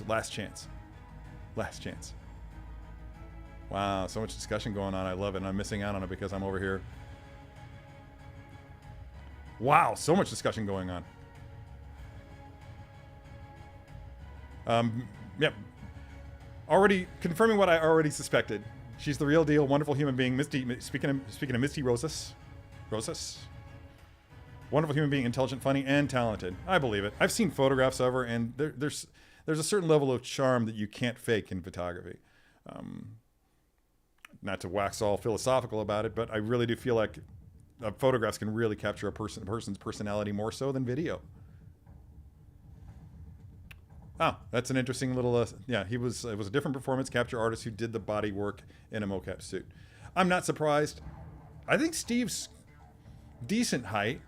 Last chance. Last chance. Wow, so much discussion going on. I love it, and I'm missing out on it because I'm over here. Wow, so much discussion going on. Yep. Already confirming what I already suspected. She's the real deal, wonderful human being. Misty, speaking of Misty Rosas. Rosas? Wonderful human being, intelligent, funny, and talented. I believe it. I've seen photographs of her, and there's a certain level of charm that you can't fake in photography. Not to wax all philosophical about it, but I really do feel like photographs can really capture a person's personality more so than video. Oh, that's an interesting little... yeah, it was a different performance capture artist who did the body work in a mocap suit. I'm not surprised. I think Steve's decent height,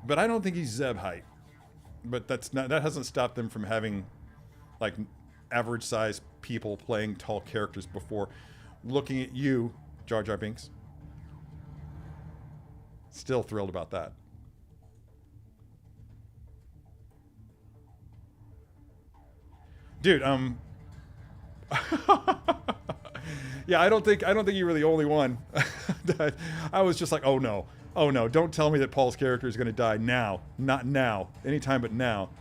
but I don't think he's Zeb height. But that hasn't stopped them from having like average size people playing tall characters before. Looking at you, Jar Jar Binks. Still thrilled about that. Dude, yeah, I don't think you were the only one. I was just like, oh no, don't tell me that Paul's character is going to die now. Not now. Anytime but now.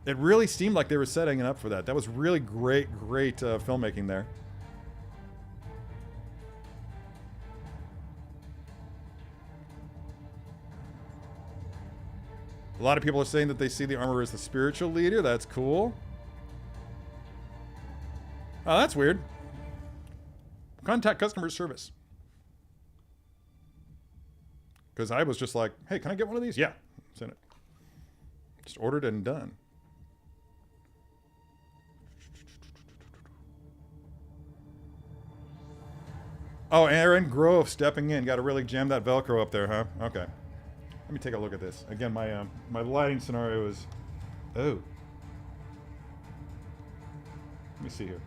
It really seemed like they were setting it up for that. That was really great filmmaking there. A lot of people are saying that they see the armor as the spiritual leader. That's cool. Oh, that's weird. Contact customer service. Because I was just like, hey, can I get one of these? Yeah. Send it. Just ordered and done. Oh, Aaron Grove stepping in. Got to really jam that Velcro up there, huh? Okay. Let me take a look at this. Again, my lighting scenario is... Oh. Let me see here.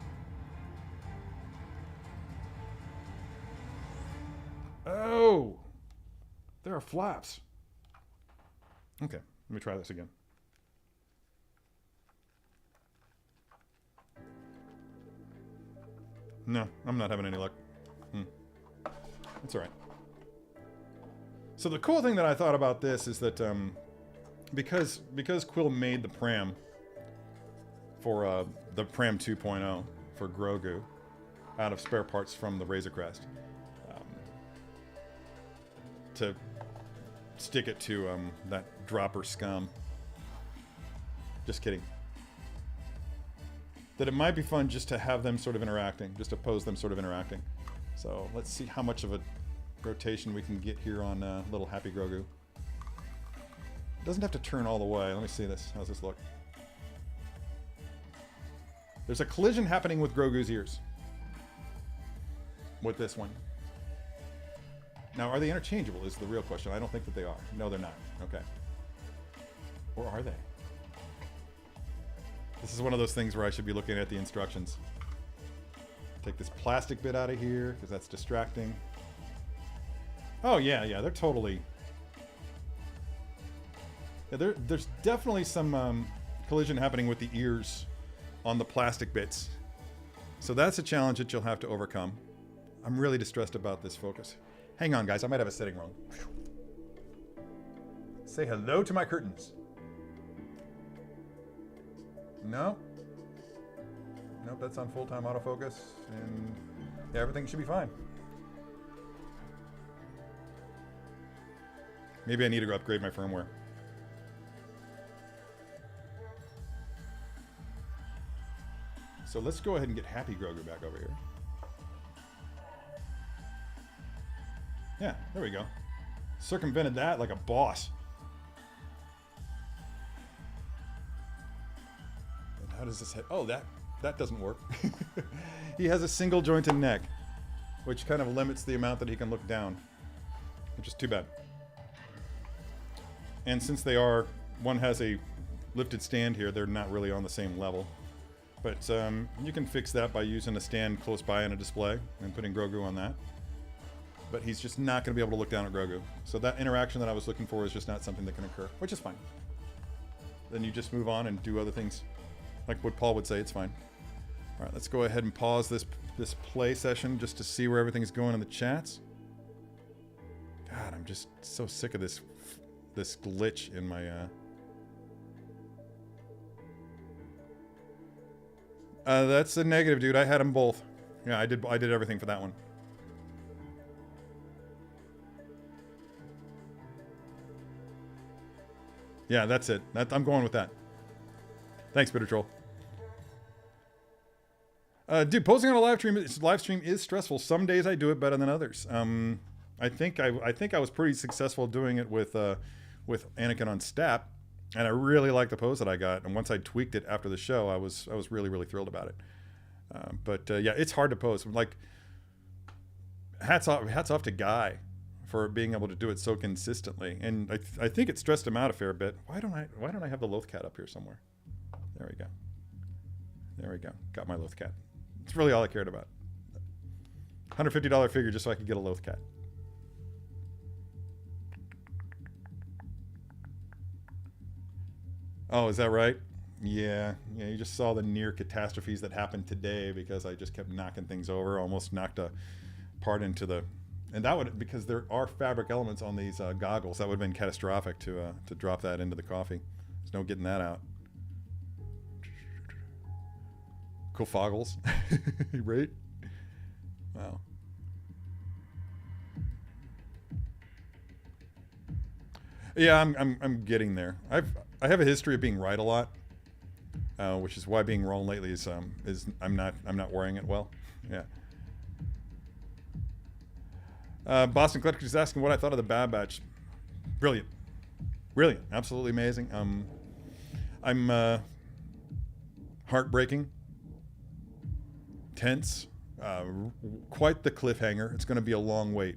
Oh! There are flaps. Okay, let me try this again. No, I'm not having any luck. That's all right. So the cool thing that I thought about this is that because Kuiil made the Pram for the Pram 2.0 for Grogu out of spare parts from the Razor Crest, to stick it to that dropper scum. Just kidding. That it might be fun just to have them sort of interacting, just to pose them sort of interacting. So let's see how much of a rotation we can get here on little Happy Grogu. It doesn't have to turn all the way. Let me see this. How's this look? There's a collision happening with Grogu's ears. With this one. Now, are they interchangeable is the real question. I don't think that they are. No, they're not. Okay. Or are they? This is one of those things where I should be looking at the instructions. Take this plastic bit out of here, because that's distracting. Oh, yeah, they're totally... Yeah, there's definitely some collision happening with the ears on the plastic bits. So that's a challenge that you'll have to overcome. I'm really distressed about this focus. Hang on, guys. I might have a setting wrong. Say hello to my curtains. No. Nope, that's on full-time autofocus. And yeah, everything should be fine. Maybe I need to upgrade my firmware. So let's go ahead and get Happy Grogu back over here. Yeah, there we go. Circumvented that like a boss. And how does this hit? Oh, that doesn't work. He has a single jointed neck, which kind of limits the amount that he can look down, which is too bad. And since one has a lifted stand here, they're not really on the same level. But you can fix that by using a stand close by in a display and putting Grogu on that. But he's just not going to be able to look down at Grogu. So that interaction that I was looking for is just not something that can occur, which is fine. Then you just move on and do other things. Like what Paul would say, it's fine. All right, let's go ahead and pause this play session just to see where everything's going in the chats. God, I'm just so sick of this glitch in my... That's a negative, dude. I had them both. Yeah, I did everything for that one. Yeah, that's it. I'm going with that. Thanks, Bitter Troll. Dude, posting on a live stream is stressful. Some days I do it better than others. I think I was pretty successful doing it with Anakin on Stap, and I really liked the post that I got. And once I tweaked it after the show, I was really, really thrilled about it. But yeah, it's hard to post. Like, hats off to Guy for being able to do it so consistently. And I think it stressed him out a fair bit. Why don't I have the Loth Cat up here somewhere? There we go. There we go. Got my Loth Cat. It's really all I cared about. $150 figure just so I could get a Loth Cat. Oh, is that right? Yeah, you just saw the near catastrophes that happened today because I just kept knocking things over, almost knocked a part into the... And that would, because there are fabric elements on these goggles, that would have been catastrophic to drop that into the coffee. There's no getting that out. Cool foggles, right? Wow. Yeah, I'm getting there. I have a history of being right a lot, which is why being wrong lately is I'm not wearing it well. Yeah. Boston Collector is asking what I thought of the Bad Batch. Brilliant, absolutely amazing. I'm heartbreaking, tense, quite the cliffhanger. It's going to be a long wait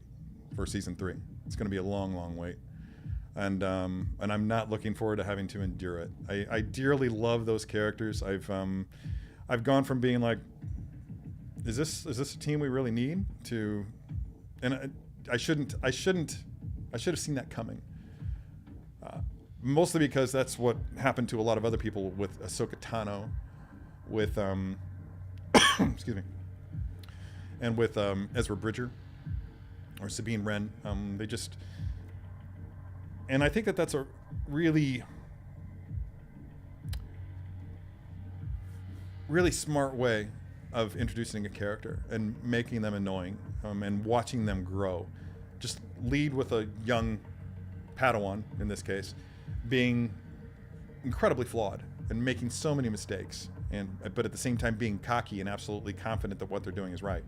for season 3. It's going to be a long wait. And I'm not looking forward to having to endure it. I dearly love those characters. I've gone from being like, is this a team we really need, to, and I should have seen that coming. Mostly because that's what happened to a lot of other people with Ahsoka Tano, with excuse me, and with Ezra Bridger or Sabine Wren. They just. And I think that's a really, really smart way of introducing a character and making them annoying, and watching them grow. Just lead with a young Padawan, in this case, being incredibly flawed and making so many mistakes, but at the same time being cocky and absolutely confident that what they're doing is right,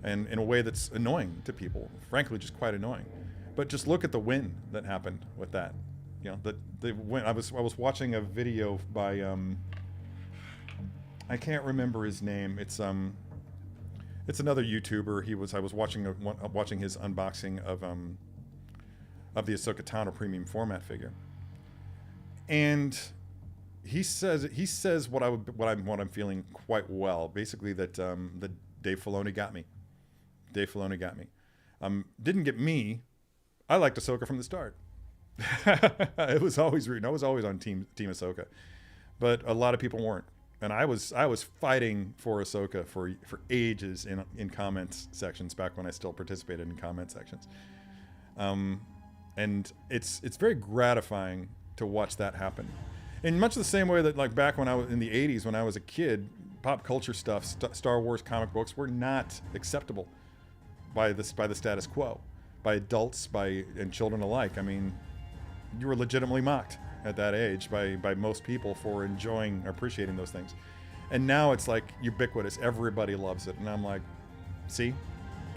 and in a way that's annoying to people, frankly, just quite annoying. But just look at the win that happened with that. You know, that they went. I was watching a video by I can't remember his name. It's another YouTuber. I was watching his unboxing of the Ahsoka Tano premium format figure, and he says what I'm feeling quite well. Basically that Dave Filoni got me. Dave Filoni got me. Didn't get me. I liked Ahsoka from the start. It was always I was always on team Ahsoka, but a lot of people weren't, and I was fighting for Ahsoka for ages in comments sections back when I still participated in comment sections, and it's very gratifying to watch that happen, in much the same way that, like, back when I was in the 80s when I was a kid, pop culture stuff, Star Wars comic books were not acceptable by the status quo. By adults, and children alike. I mean, you were legitimately mocked at that age by most people for enjoying or appreciating those things. And now it's like ubiquitous. Everybody loves it. And I'm like, see?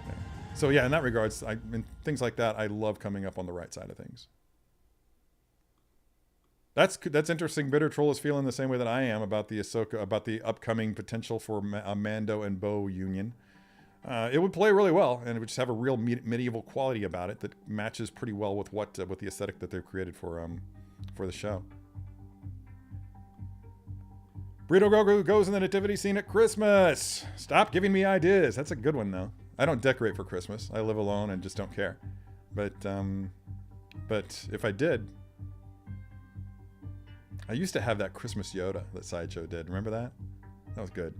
Yeah. So yeah, in that regards, in things like that, I love coming up on the right side of things. That's interesting. Bitter Troll is feeling the same way that I am about the Ahsoka, about the upcoming potential for a Mando and Bo union. It would play really well, and it would just have a real medieval quality about it that matches pretty well with with the aesthetic that they've created for the show. Burrito Grogu goes in the nativity scene at Christmas. Stop giving me ideas. That's a good one, though. I don't decorate for Christmas. I live alone and just don't care. But if I did, I used to have that Christmas Yoda that Sideshow did. Remember that? That was good.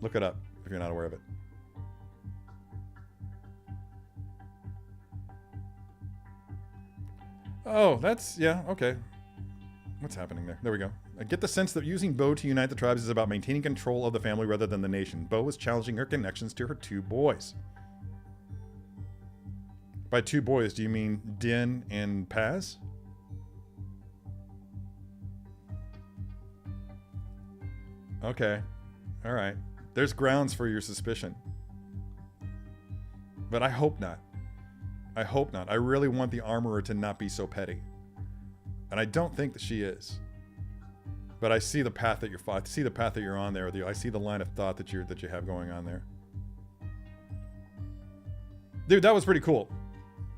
Look it up if you're not aware of it. Oh, yeah, okay. What's happening there? There we go. I get the sense that using Bo to unite the tribes is about maintaining control of the family rather than the nation. Bo was challenging her connections to her 2 boys. By 2 boys, do you mean Din and Paz? Okay. All right. There's grounds for your suspicion. But I hope not. I hope not. I really want the armorer to not be so petty. And I don't think that she is. But I see the path that you're on there. I see the line of thought that you have going on there. Dude, that was pretty cool.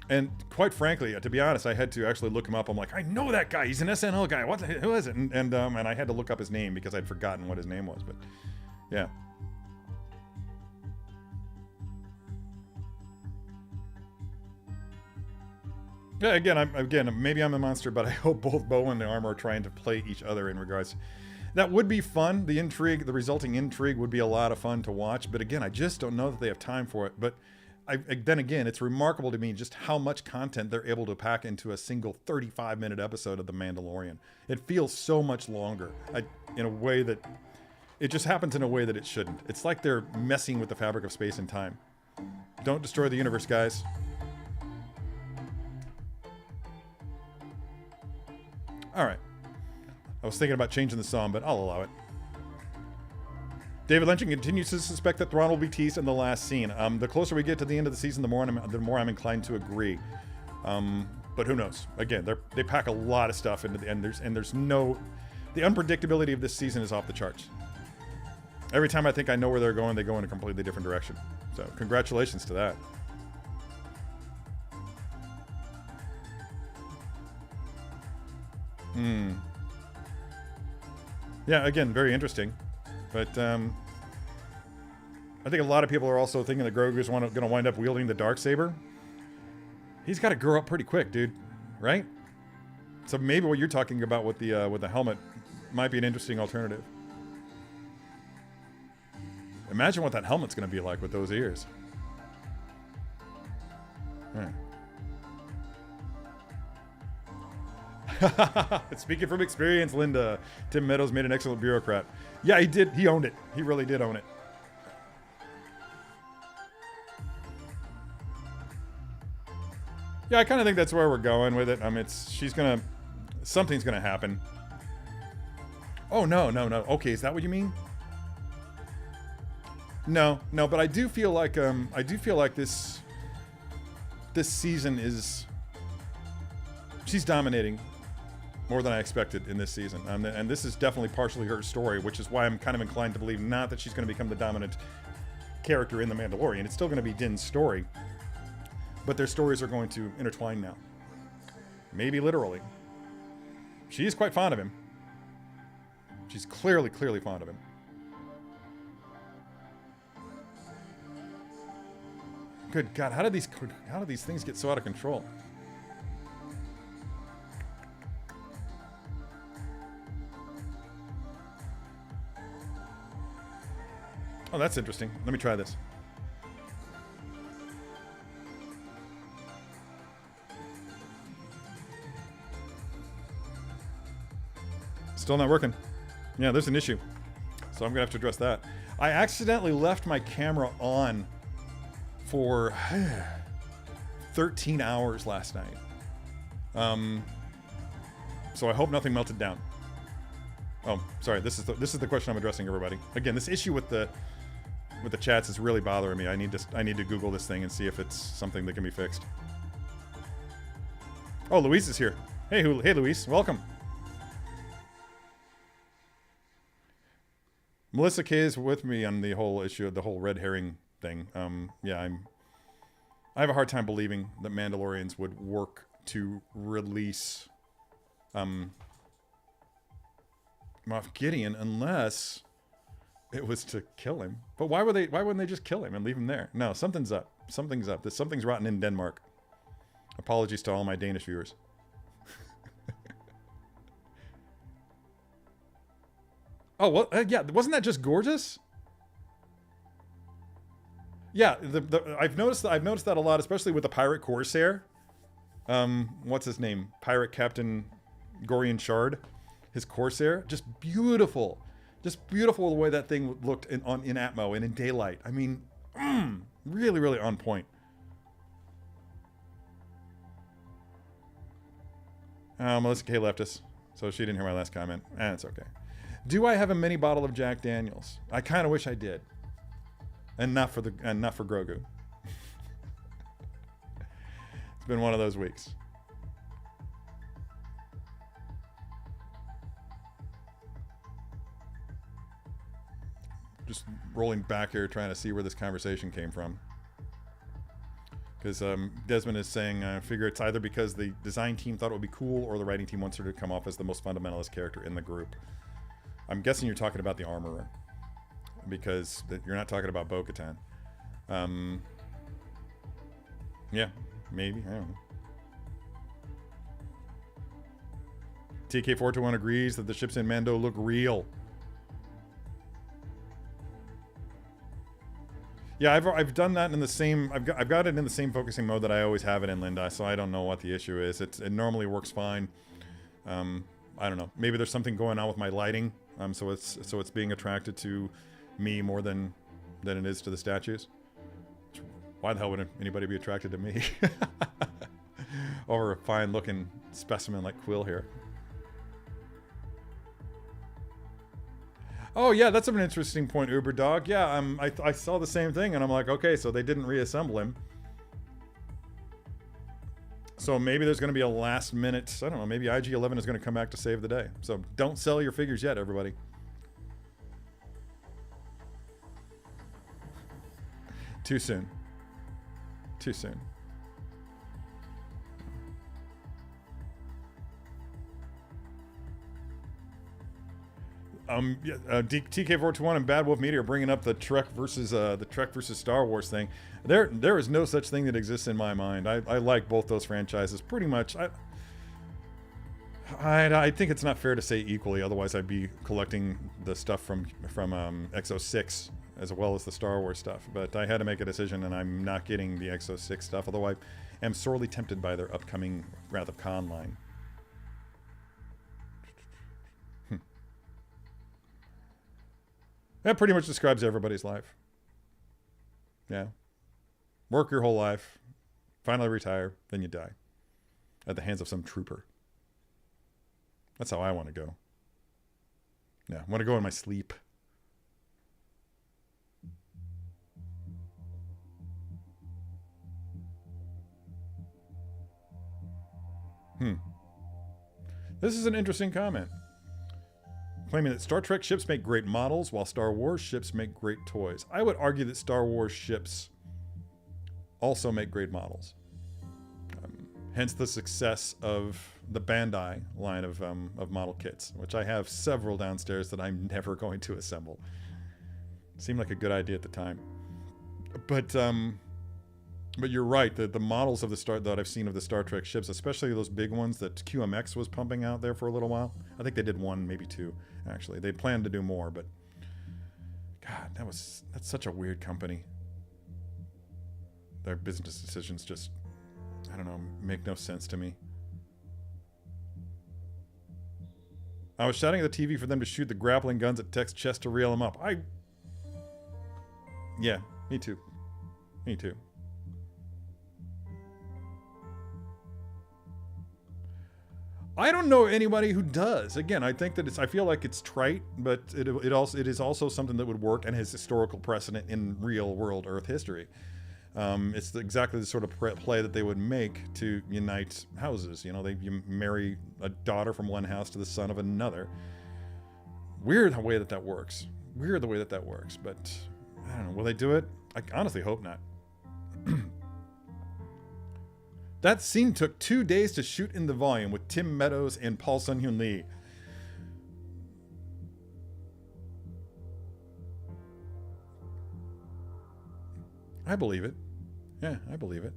And quite frankly, to be honest, I had to actually look him up. I'm like, I know that guy. He's an SNL guy. Who is it? And I had to look up his name because I'd forgotten what his name was. But yeah. Yeah, again, maybe I'm a monster, but I hope both Bo and the armor are trying to play each other in regards. That would be fun. The intrigue, the resulting intrigue would be a lot of fun to watch. But again, I just don't know that they have time for it. But then again, it's remarkable to me just how much content they're able to pack into a single 35-minute episode of The Mandalorian. It feels so much longer in a way that it just happens in a way that it shouldn't. It's like they're messing with the fabric of space and time. Don't destroy the universe, guys. All right. I was thinking about changing the song, but I'll allow it. David Lynch continues to suspect that Thrawn will be teased in the last scene. The closer we get to the end of the season, the more I'm inclined to agree. But who knows? Again, they pack a lot of stuff into the end. The unpredictability of this season is off the charts. Every time I think I know where they're going, they go in a completely different direction. So congratulations to that. Yeah, again, very interesting. But I think a lot of people are also thinking that Grogu's going to wind up wielding the Darksaber. He's got to grow up pretty quick, dude. Right? So maybe what you're talking about with the helmet might be an interesting alternative. Imagine what that helmet's going to be like with those ears. Speaking from experience, Linda, Tim Meadows made an excellent bureaucrat. Yeah, he did. He owned it. He really did own it. Yeah, I kind of think that's where we're going with it. Something's gonna happen. Oh, no. Okay, is that what you mean? No, but I do feel like this season is, she's dominating more than I expected in this season. And this is definitely partially her story, which is why I'm kind of inclined to believe not that she's going to become the dominant character in The Mandalorian. It's still going to be Din's story, but their stories are going to intertwine now. Maybe literally. She is quite fond of him. She's clearly fond of him. Good God, how do these things get so out of control? Oh, that's interesting. Let me try this. Still not working. Yeah, there's an issue. So I'm gonna have to address that. I accidentally left my camera on for 13 hours last night. So I hope nothing melted down. Oh, sorry. This is the question I'm addressing, everybody. Again, this issue with the chats is really bothering me. I need to Google this thing and see if it's something that can be fixed. Oh, Luis is here. Hey, Luis, welcome. Melissa K is with me on the whole issue of the whole red herring thing. Yeah, I have a hard time believing that Mandalorians would work to release Moff Gideon unless it was to kill him. But why wouldn't they just kill him and leave him there? No, something's up. Something's up. Something's rotten in Denmark. Apologies to all my Danish viewers. Oh, well, yeah, wasn't that just gorgeous? Yeah, I've noticed that a lot, especially with the pirate corsair. What's his name? Pirate Captain Gorian Shard. His corsair, just beautiful the way that thing looked in Atmo and in daylight. I mean, really, really on point. Melissa K left us, so she didn't hear my last comment. It's okay. Do I have a mini bottle of Jack Daniels? I kind of wish I did. And not for Grogu. It's been one of those weeks. Just rolling back here, trying to see where this conversation came from. Because Desmond is saying, I figure it's either because the design team thought it would be cool or the writing team wants her to come off as the most fundamentalist character in the group. I'm guessing you're talking about the armorer. Because you're not talking about Bo-Katan. Yeah, maybe. I don't know. TK421 agrees that the ships in Mando look real. Yeah, I've done that in the same. I've got it in the same focusing mode that I always have it in, Linda. So I don't know what the issue is. It normally works fine. I don't know. Maybe there's something going on with my lighting. So it's being attracted to me more than it is to the statues. Why the hell would anybody be attracted to me over a fine looking specimen like Kuiil here? Oh yeah, that's an interesting point, Uber Dog. Yeah, I saw the same thing and I'm like, okay, so they didn't reassemble him. So maybe there's going to be a last minute, I don't know, maybe IG-11 is going to come back to save the day. So don't sell your figures yet, everybody. Too soon. Too soon. Yeah, TK421 and Bad Wolf Media are bringing up the Trek versus Star Wars thing. There is no such thing that exists in my mind. I like both those franchises pretty much. I think it's not fair to say equally. Otherwise, I'd be collecting the stuff from XO6 as well as the Star Wars stuff. But I had to make a decision, and I'm not getting the XO6 stuff. Although I am sorely tempted by their upcoming Wrath of Khan line. That pretty much describes everybody's life. Yeah. Work your whole life, finally retire, then you die. At the hands of some trooper. That's how I want to go. Yeah, I want to go in my sleep. This is an interesting comment. Claiming that Star Trek ships make great models, while Star Wars ships make great toys. I would argue that Star Wars ships also make great models. Hence the success of the Bandai line of model kits, which I have several downstairs that I'm never going to assemble. Seemed like a good idea at the time. But you're right, the models of that I've seen of the Star Trek ships, especially those big ones that QMX was pumping out there for a little while. I think they did one, maybe two, actually. They planned to do more, but God, that's such a weird company. Their business decisions just, I don't know, make no sense to me. I was shouting at the TV for them to shoot the grappling guns at Tech's chest to reel him up. Yeah, me too. Me too. I don't know anybody who does. Again, I think that I feel like it's trite, but it is also something that would work and has historical precedent in real world Earth history. It's exactly the sort of play that they would make to unite houses. You know, you marry a daughter from one house to the son of another. Weird the way that works. Weird the way that works, but I don't know. Will they do it? I honestly hope not. That scene took 2 days to shoot in the volume with Tim Meadows and Paul Sun-Hyun Lee. I believe it. Yeah, I believe it.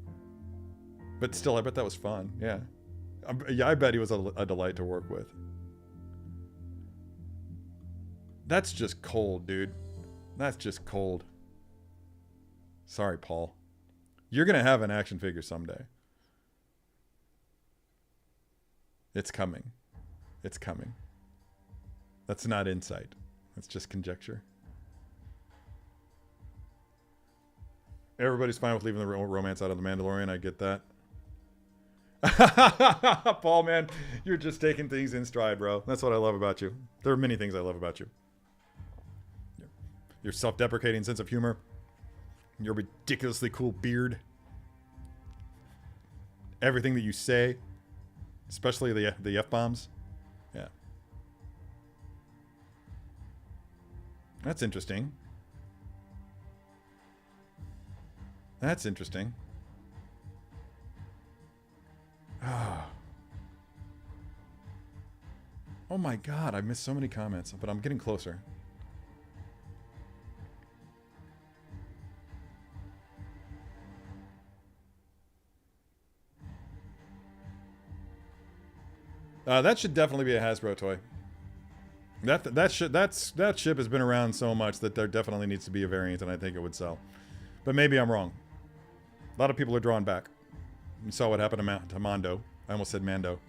But still, I bet that was fun. Yeah. I bet he was a delight to work with. That's just cold, dude. That's just cold. Sorry, Paul. You're going to have an action figure someday. It's coming. It's coming. That's not insight. That's just conjecture. Everybody's fine with leaving the romance out of The Mandalorian. I get that. Paul, man, you're just taking things in stride, bro. That's what I love about you. There are many things I love about you. Your self-deprecating sense of humor, your ridiculously cool beard, everything that you say, especially the F-bombs. Yeah. That's interesting. That's interesting. Oh my god, I missed so many comments, but I'm getting closer. That should definitely be a Hasbro toy. That ship has been around so much that there definitely needs to be a variant, and I think it would sell. But maybe I'm wrong. A lot of people are drawn back. You saw what happened to Mando. I almost said Mando.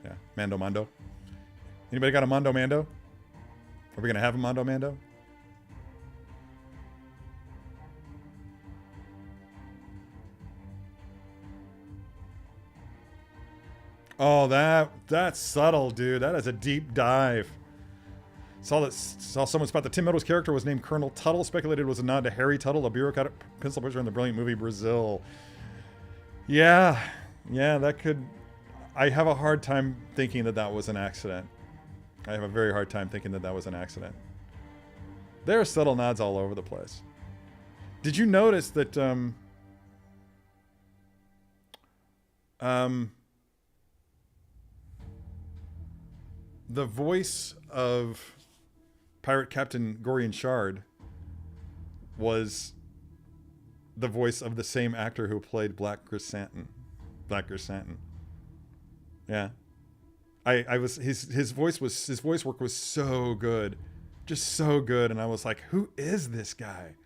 Yeah, Mando. Anybody got a Mando? Are we gonna have a Mando? Oh, that's subtle, dude. That is a deep dive. Saw someone spot that Tim Meadows' character was named Colonel Tuttle. Speculated it was a nod to Harry Tuttle, a bureaucratic pencil pusher in the brilliant movie Brazil. Yeah, that could... I have a hard time thinking that was an accident. I have a very hard time thinking that was an accident. There are subtle nods all over the place. Did you notice that... the voice of Pirate Captain Gorian Shard was the voice of the same actor who played Black Chrysanthemum. Yeah. I was his voice work was so good. Just so good, and I was like, who is this guy?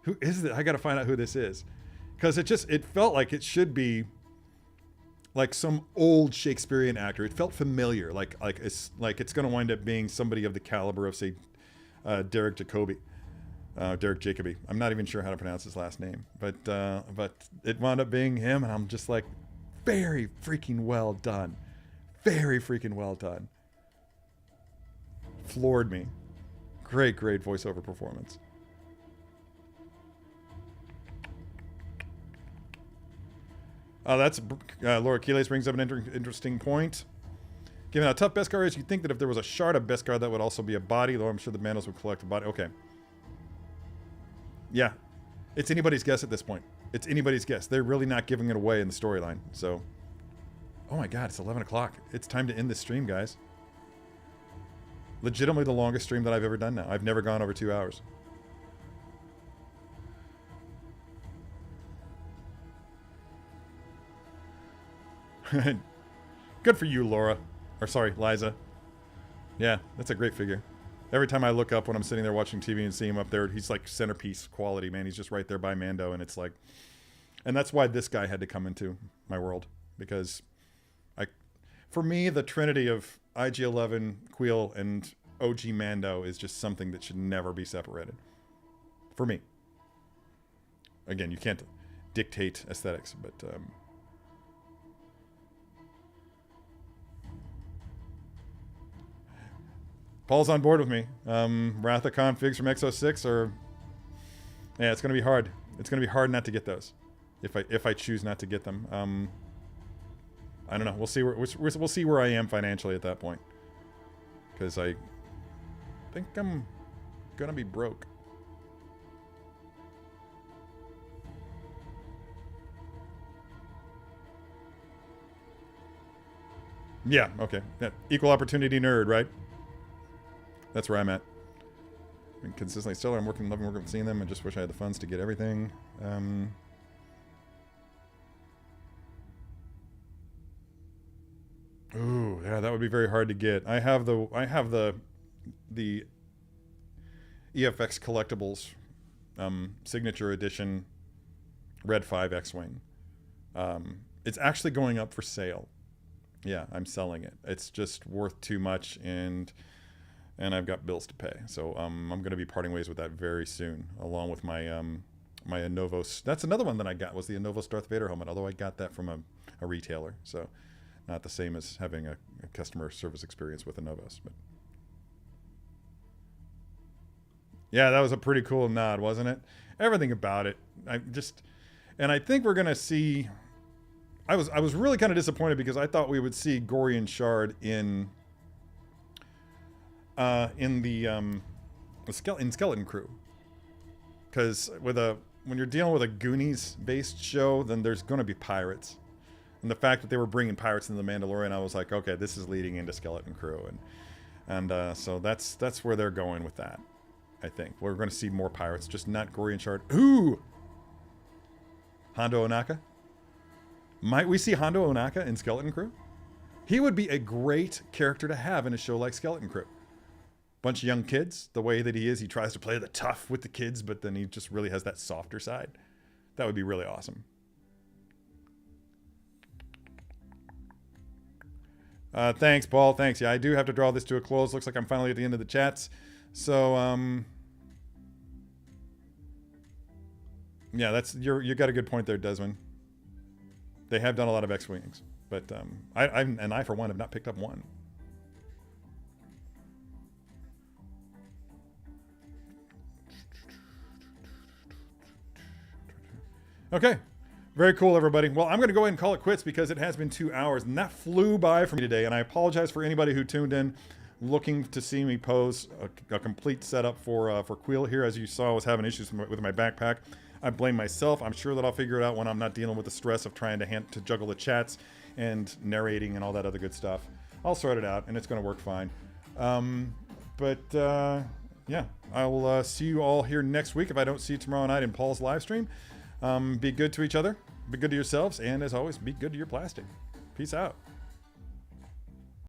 Who is this? I got to find out who this is. Cuz it felt like it should be like some old Shakespearean actor. It felt familiar, like it's going to wind up being somebody of the caliber of, say, Derek Jacobi. I'm not even sure how to pronounce his last name, but it wound up being him, and I'm just like, very freaking well done. Very freaking well done. Floored me. Great voiceover performance. That's Laura Keeles brings up an interesting point. Given how tough Beskar is, you'd think that if there was a shard of Beskar, that would also be a body, though I'm sure the Mandos would collect a body. Okay. Yeah. It's anybody's guess at this point. It's anybody's guess. They're really not giving it away in the storyline. So, oh my god, it's 11 o'clock. It's time to end this stream, guys. Legitimately the longest stream that I've ever done now. I've never gone over 2 hours. Good for you, Laura. Or sorry, Liza. Yeah, that's a great figure. Every time I look up when I'm sitting there watching TV and see him up there, he's like centerpiece quality, man. He's just right there by Mando, and it's like... And that's why this guy had to come into my world. Because for me, the trinity of IG-11, Kuiil, and OG Mando is just something that should never be separated. For me. Again, you can't dictate aesthetics, but... Paul's on board with me. Wrath of Khan figs from Exo 6 are... Yeah, it's going to be hard. It's going to be hard not to get those. If I choose not to get them. I don't know. We'll see where I am financially at that point. Because I think I'm going to be broke. Yeah, okay. Yeah. Equal opportunity nerd, right? That's where I'm at. I've been consistently stellar. I'm loving working with seeing them. I just wish I had the funds to get everything. Ooh, yeah, that would be very hard to get. I have the EFX Collectibles Signature Edition Red 5 X-Wing. It's actually going up for sale. Yeah, I'm selling it. It's just worth too much, and I've got bills to pay. So I'm going to be parting ways with that very soon, along with my my Anovos. That's another one that I got, was the Anovos Darth Vader helmet, although I got that from a retailer. So not the same as having a customer service experience with Anovos. But yeah, that was a pretty cool nod, wasn't it? Everything about it. And I think we're going to see... I was really kind of disappointed because I thought we would see Gorian Shard in Skeleton Crew. Because when you're dealing with a Goonies-based show, then there's going to be pirates. And the fact that they were bringing pirates into the Mandalorian, I was like, okay, this is leading into Skeleton Crew. And so that's where they're going with that, I think. We're going to see more pirates, just not Gorian Shard. Ooh! Hondo Ohnaka? Might we see Hondo Ohnaka in Skeleton Crew? He would be a great character to have in a show like Skeleton Crew. Bunch of young kids, the way that he is, he tries to play the tough with the kids, but then he just really has that softer side. That would be really awesome. Thanks, Paul. Thanks. Yeah, I do have to draw this to a close. Looks like I'm finally at the end of the chats. So, yeah, you got a good point there, Desmond. They have done a lot of X-Wings, but I, for one, have not picked up one. Okay. Very cool, everybody. Well, I'm going to go ahead and call it quits because it has been 2 hours, and that flew by for me today, and I apologize for anybody who tuned in looking to see me pose a complete setup for Kuiil here. As you saw, I was having issues with my backpack. I blame myself. I'm sure that I'll figure it out when I'm not dealing with the stress of trying to juggle the chats and narrating and all that other good stuff. I'll sort it out, and it's going to work fine. Yeah, I will see you all here next week if I don't see you tomorrow night in Paul's live stream. Be good to each other, be good to yourselves, and as always, be good to your plastic. Peace out.